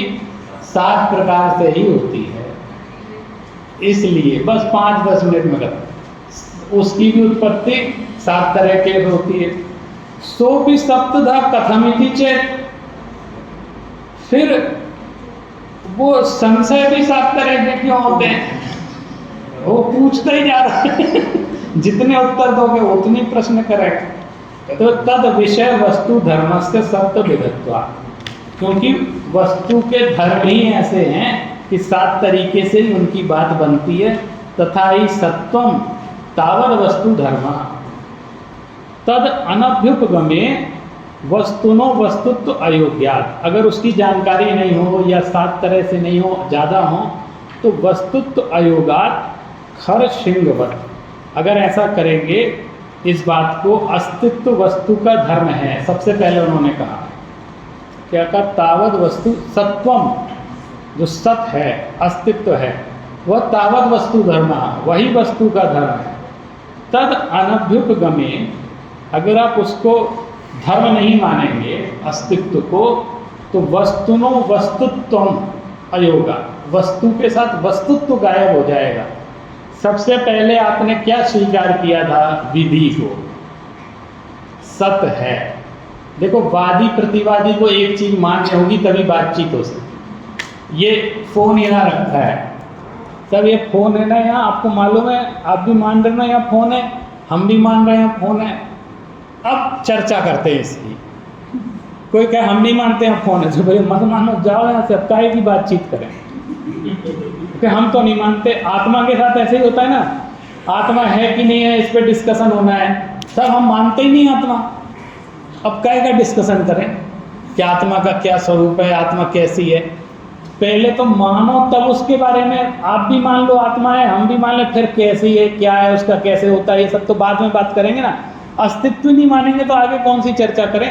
7 प्रकार से ही होती है, इसलिए बस 5-10 मिनट में कर, उसकी भी उत्पत्ति 7 तरह के होती है। सो भी सप्तधा कथमिति चेत, फिर वो संशय भी 7 तरह के क्यों होते हैं? वो पूछता ही जा रहा है। जितने उत्तर दोगे उतने प्रश्न करेक्ट। तो तद विषय वस्तु धर्म से सप्तविधत्वा, क्योंकि वस्तु के धर्म ही ऐसे हैं कि 7 तरीके से ही उनकी बात बनती है। तथा ही सत्वम तावद वस्तु धर्म तद अनभ्युपगमे वस्तुनो वस्तुत्व अयोग्यात। अगर उसकी जानकारी नहीं हो या 7 तरह से नहीं हो, ज़्यादा हो, तो वस्तुत्व अयोगात खर सिंहवत। अगर ऐसा करेंगे, इस बात को अस्तित्व वस्तु का धर्म है। सबसे पहले उन्होंने कहा, क्या कहा? तावद वस्तु सत्वम, जो सत है, अस्तित्व है, वह तावद वस्तु धर्म, वही वस्तु का धर्म है। तद अनभ्युपगमे, अगर आप उसको धर्म नहीं मानेंगे अस्तित्व को, तो वस्तुनो वस्तुत्वम अयोगा, वस्तु के साथ वस्तुत्व गायब हो जाएगा। सबसे पहले आपने क्या स्वीकार किया था? विधि को, सत है। देखो, वादी प्रतिवादी को एक चीज माननी होगी तभी बातचीत हो सकती। ये फोन यहाँ रखा है, सब ये फोन है ना यहाँ, आपको मालूम है, आप भी मान रहे हो ना यहाँ फोन है, हम भी मान रहे हैं फोन है। अब चर्चा करते हैं इसकी। कोई कहे हम नहीं मानते हैं फोन है, तो बोले मत मानो, जाओ यहाँ से, अब काहे की बातचीत करें, क्योंकि हम तो नहीं मानते। आत्मा के साथ ऐसे ही होता है ना, आत्मा है कि नहीं है, इस पर डिस्कशन होना है। सब हम मानते ही नहीं आत्मा, अब काहे का डिस्कशन करें कि आत्मा का क्या स्वरूप है, आत्मा कैसी है। पहले तो मानो, तब उसके बारे में आप भी मान लो आत्मा है, हम भी मान लें, फिर कैसी है, क्या है, उसका कैसे होता है, ये सब तो बाद में बात करेंगे ना। अस्तित्व नहीं मानेंगे तो आगे कौन सी चर्चा करें।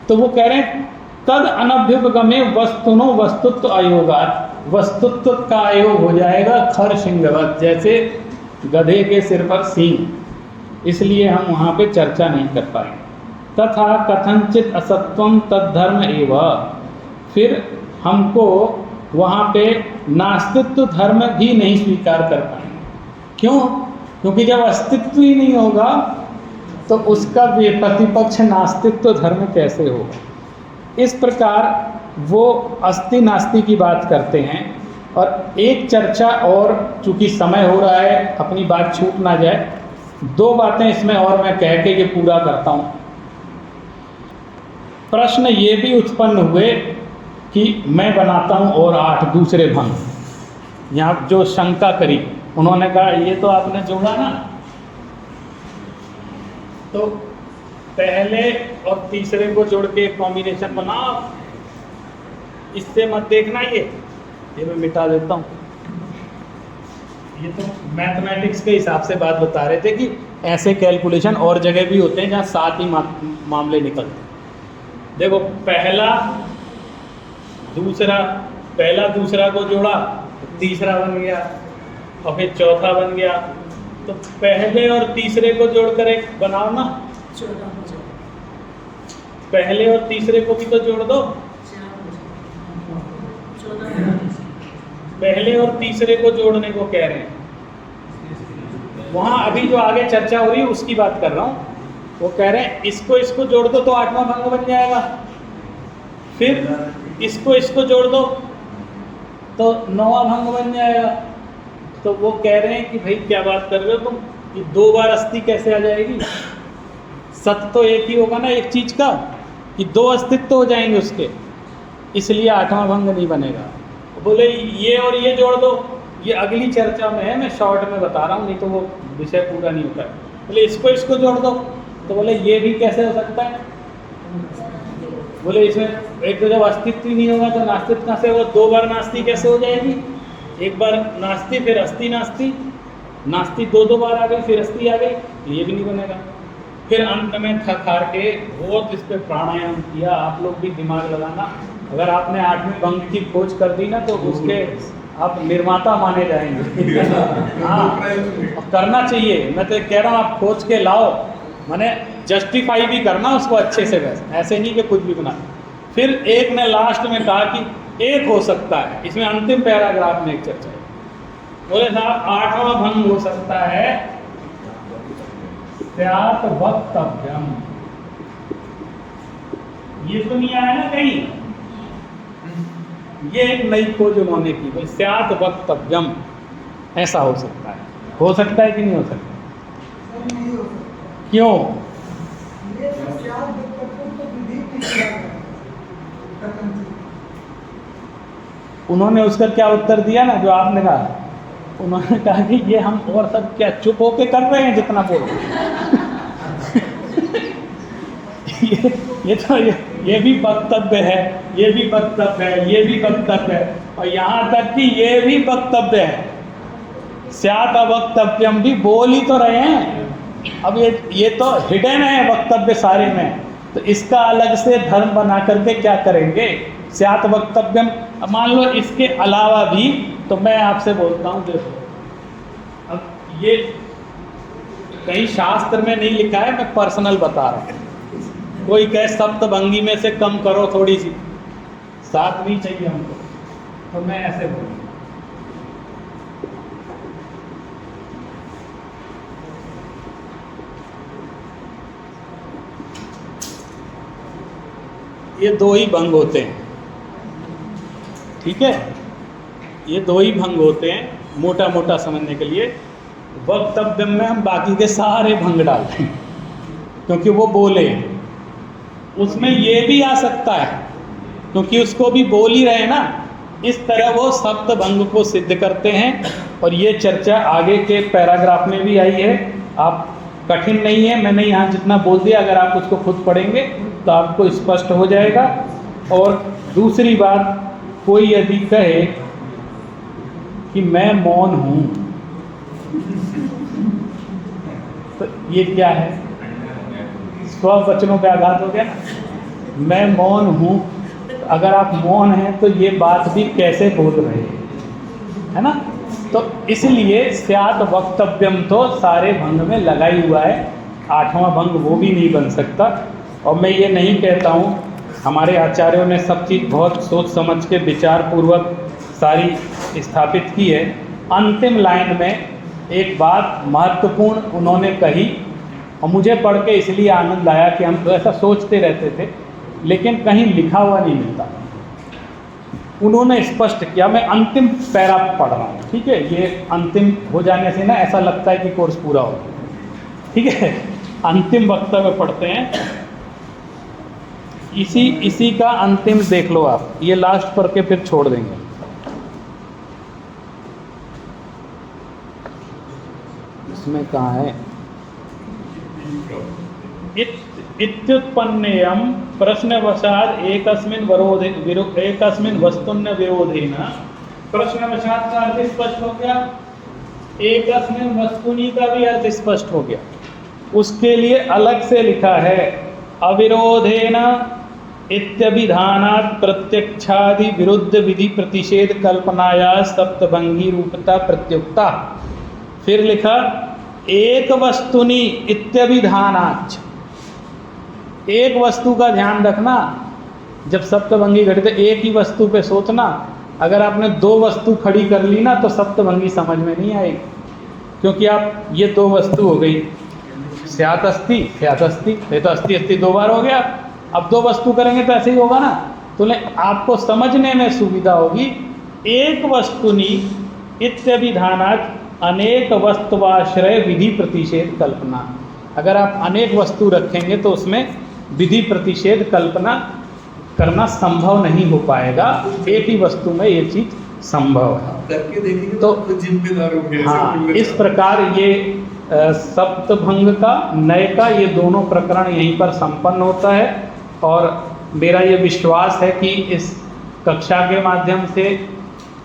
तो वो कह रहे हैं तद अनभ्युपगमे वस्तुनो वस्तुत्व अयोगात, वस्तुत्व का आयोग हो जाएगा खर सिंहवत, जैसे गधे के सिर पर सींग। इसलिए हम वहाँ पे चर्चा नहीं कर पाएंगे। तथा कथनचित असत्वम तद्धर्म एव, फिर हमको वहाँ पे नास्तित्व धर्म भी नहीं स्वीकार कर पाएंगे। क्यों? क्योंकि जब अस्तित्व ही नहीं होगा तो उसका प्रतिपक्ष नास्तित्व धर्म कैसे होगा। इस प्रकार वो अस्ति नास्ति की बात करते हैं। और एक चर्चा और, चूँकि समय हो रहा है, अपनी बात छूट ना जाए, 2 बातें इसमें और मैं कह के ये पूरा करता हूँ। प्रश्न ये भी उत्पन्न हुए कि मैं बनाता हूँ और 8 दूसरे भंग। यहाँ जो शंका करी, उन्होंने कहा ये तो आपने जोड़ा ना, तो पहले और तीसरे को जोड़ के एक कॉम्बिनेशन बनाओ, इससे मत देखना। ये मैं मिटा देता हूँ। ये तो मैथमेटिक्स के हिसाब से बात बता रहे थे कि ऐसे कैलकुलेशन और जगह भी होते हैं जहाँ 7 ही मामले निकलते हैं। देखो, पहला दूसरा को जोड़ा, तीसरा बन गया, और फिर चौथा बन गया। तो पहले और तीसरे को जोड़कर एक बनाओ ना, 14 हो जाए, पहले और तीसरे को भी तो जोड़ दो। 14 पहले और तीसरे को जोड़ने को कह रहे हैं। वहाँ अभी जो आगे चर्चा हो रही है उसकी बात कर रहा हूँ। वो कह रहे हैं इसको जोड़ दो तो 8वां भंग बन जाएगा, फिर इसको जोड़ दो तो 9वां भंग बन जाएगा। तो वो कह रहे हैं कि भाई क्या बात कर रहे हो तुम, कि 2 बार अस्थि कैसे आ जाएगी? सत्य तो एक ही होगा ना एक चीज़ का, कि 2 अस्तित्व हो जाएंगे उसके, इसलिए 8वां भंग नहीं बनेगा। बोले ये और ये जोड़ दो, ये अगली चर्चा में है, मैं शॉर्ट में बता रहा हूँ, नहीं तो वो विषय पूरा नहीं होता है। बोले इसको जोड़ दो, तो बोले ये भी कैसे हो सकता है? बोले इसमें एक तो जब अस्तित्व ही नहीं होगा तो नास्तित्व कहाँ से होगा? 2 बार नास्ति कैसे हो जाएगी? एक बार नास्ति फिर अस्थि नास्ति, नास्ति 2 बार आ गई, फिर अस्थि आ गई, ये भी नहीं बनेगा। फिर अंत में थक हार के बहुत इस पर प्राणायाम किया। आप लोग भी दिमाग लगाना, अगर आपने 8वें भंग की खोज कर दी ना तो उसके आप निर्माता माने जाएंगे। हाँ, और करना चाहिए। मैं तो कह रहा हूँ आप खोज के लाओ, माने जस्टिफाई भी करना उसको अच्छे से, वैसे ऐसे नहीं कि कुछ भी बना। फिर एक ने लास्ट में कहा कि एक हो सकता है, इसमें अंतिम पैराग्राफ में एक चर्चा है। बोले साहब 8वां भंग हो सकता है स्यात् वक्तव्यम। ये तो नहीं आया ना कहीं, ये एक नई खोज उन्होंने की, भाई स्यात् वक्तव्यम, ऐसा हो सकता है। हो सकता है कि नहीं हो सकता? क्यों? उन्होंने उसका क्या उत्तर दिया ना, जो आपने कहा, उन्होंने कहा कि ये हम और सब क्या चुप होके कर रहे हैं जितना बोल रहे हैं। ये भी वक्तव्य है, ये भी वक्तव्य है, ये भी वक्तव्य है, और यहाँ तक कि ये भी वक्तव्य है। स्यात् अवक्तव्यम भी बोल ही तो रहे हैं। अब ये तो हिडन है वक्तव्य सारे में, तो इसका अलग से धर्म बना करके क्या करेंगे? स्यात् वक्तव्यम। अब मान लो इसके अलावा भी, तो मैं आपसे बोलता हूँ, देखो अब ये कहीं शास्त्र में नहीं लिखा है, मैं पर्सनल बता रहा हूँ। कोई कहे सप्तभंगी में से कम करो थोड़ी सी, सात नहीं चाहिए हमको, तो मैं ऐसे बोलूँ, ये दो ही भंग होते हैं, ठीक है, ये दो ही भंग होते हैं, मोटा मोटा समझने के लिए। वक्तव्य में हम बाकी के सारे भंग डालते हैं, क्योंकि वो बोले। उसमें ये भी आ सकता है, क्योंकि उसको भी बोल ही रहे ना, इस तरह वो सप्त भंग को सिद्ध करते हैं। और ये चर्चा आगे के पैराग्राफ में भी आई है, आप कठिन नहीं है, मैंने यहाँ जितना बोल दिया, अगर आप उसको खुद पढ़ेंगे तो आपको स्पष्ट हो जाएगा। और दूसरी बात, कोई यदि कहे कि मैं मौन हूँ, तो ये क्या है? स्ववचनों पे आघात हो गया ना। मैं मौन हूँ, अगर आप मौन हैं तो ये बात भी कैसे बोल रहे हैं, है ना? तो इसलिए स्यात् वक्तव्यम तो सारे भंग में लगा ही हुआ है, आठवां भंग वो भी नहीं बन सकता। और मैं ये नहीं कहता हूँ, हमारे आचार्यों ने सब चीज़ बहुत सोच समझ के विचार पूर्वक सारी स्थापित की है। अंतिम लाइन में एक बात महत्वपूर्ण उन्होंने कही, और मुझे पढ़ के इसलिए आनंद आया कि हम तो ऐसा सोचते रहते थे, लेकिन कहीं लिखा हुआ नहीं मिलता। उन्होंने स्पष्ट किया, मैं अंतिम पैरा पढ़ रहा हूँ, ठीक है? ये अंतिम हो जाने से ना ऐसा लगता है कि कोर्स पूरा हो गया, ठीक है? अंतिम वक्तव्य पढ़ते हैं, इसी का अंतिम देख लो आप, ये लास्ट पढ़ के फिर छोड़ देंगे। इसमें कहाँ है? इत्युत्पन्नेयं प्रश्नवशात् एकस्मिन् वस्तुन्य विरोधेन, प्रश्नवशात् का अर्थ स्पष्ट हो गया, एकस्मिन् वस्तुनि का भी अर्थ स्पष्ट हो गया। उसके लिए अलग से लिखा है, अविरोधेन इत्यभिधानात् प्रत्यक्षादि विरुद्ध विधि प्रतिषेध कल्पनाया सप्तभंगी रूपता प्रत्युक्ता। फिर लिखा एक वस्तुनि इत्यभिधानाच्च, एक वस्तु का ध्यान रखना। जब सप्तभंगी घटित, एक ही वस्तु पे सोचना। अगर आपने दो वस्तु खड़ी कर ली ना, तो सप्तभंगी समझ में नहीं आएगी, क्योंकि आप ये दो वस्तु हो गई, स्यात् अस्ति, स्यात् अस्ति, ये तो अस्ति अस्ति दो बार हो गया। अब दो वस्तु करेंगे तो ऐसे ही होगा ना, तो आपको समझने में सुविधा होगी। एक वस्तुनि इत्यभिधानात् अनेक वस्तुवाश्रय विधि प्रतिषेध कल्पना। अगर आप अनेक वस्तु रखेंगे तो उसमें विधि प्रतिषेध कल्पना करना संभव नहीं हो पाएगा, एक ही वस्तु में ये चीज संभव है। करके देखेंगे तो जिम्मेदार होंगे। हाँ, इस प्रकार ये सप्तभंग का, नय का, ये दोनों प्रकरण यहीं पर संपन्न होता है। और मेरा ये विश्वास है कि इस कक्षा के माध्यम से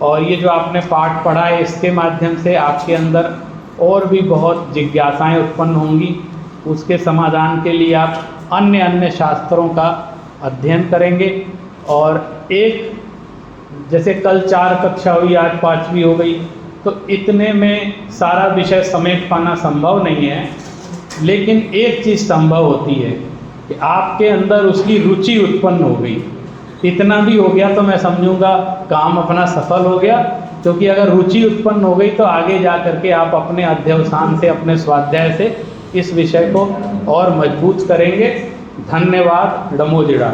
और ये जो आपने पाठ पढ़ा है इसके माध्यम से आपके अंदर और भी बहुत जिज्ञासाएं उत्पन्न होंगी। उसके समाधान के लिए आप अन्य शास्त्रों का अध्ययन करेंगे। और एक, जैसे कल 4 कक्षा हुई, आज 5वीं हो गई, तो इतने में सारा विषय समेट पाना संभव नहीं है। लेकिन एक चीज़ संभव होती है कि आपके अंदर उसकी रुचि उत्पन्न हो गई। इतना भी हो गया तो मैं समझूंगा काम अपना सफल हो गया, क्योंकि अगर रुचि उत्पन्न हो गई तो आगे जा करके आप अपने अध्यवसान से, अपने स्वाध्याय से इस विषय को और मजबूत करेंगे। धन्यवाद। नमो जिड़ा।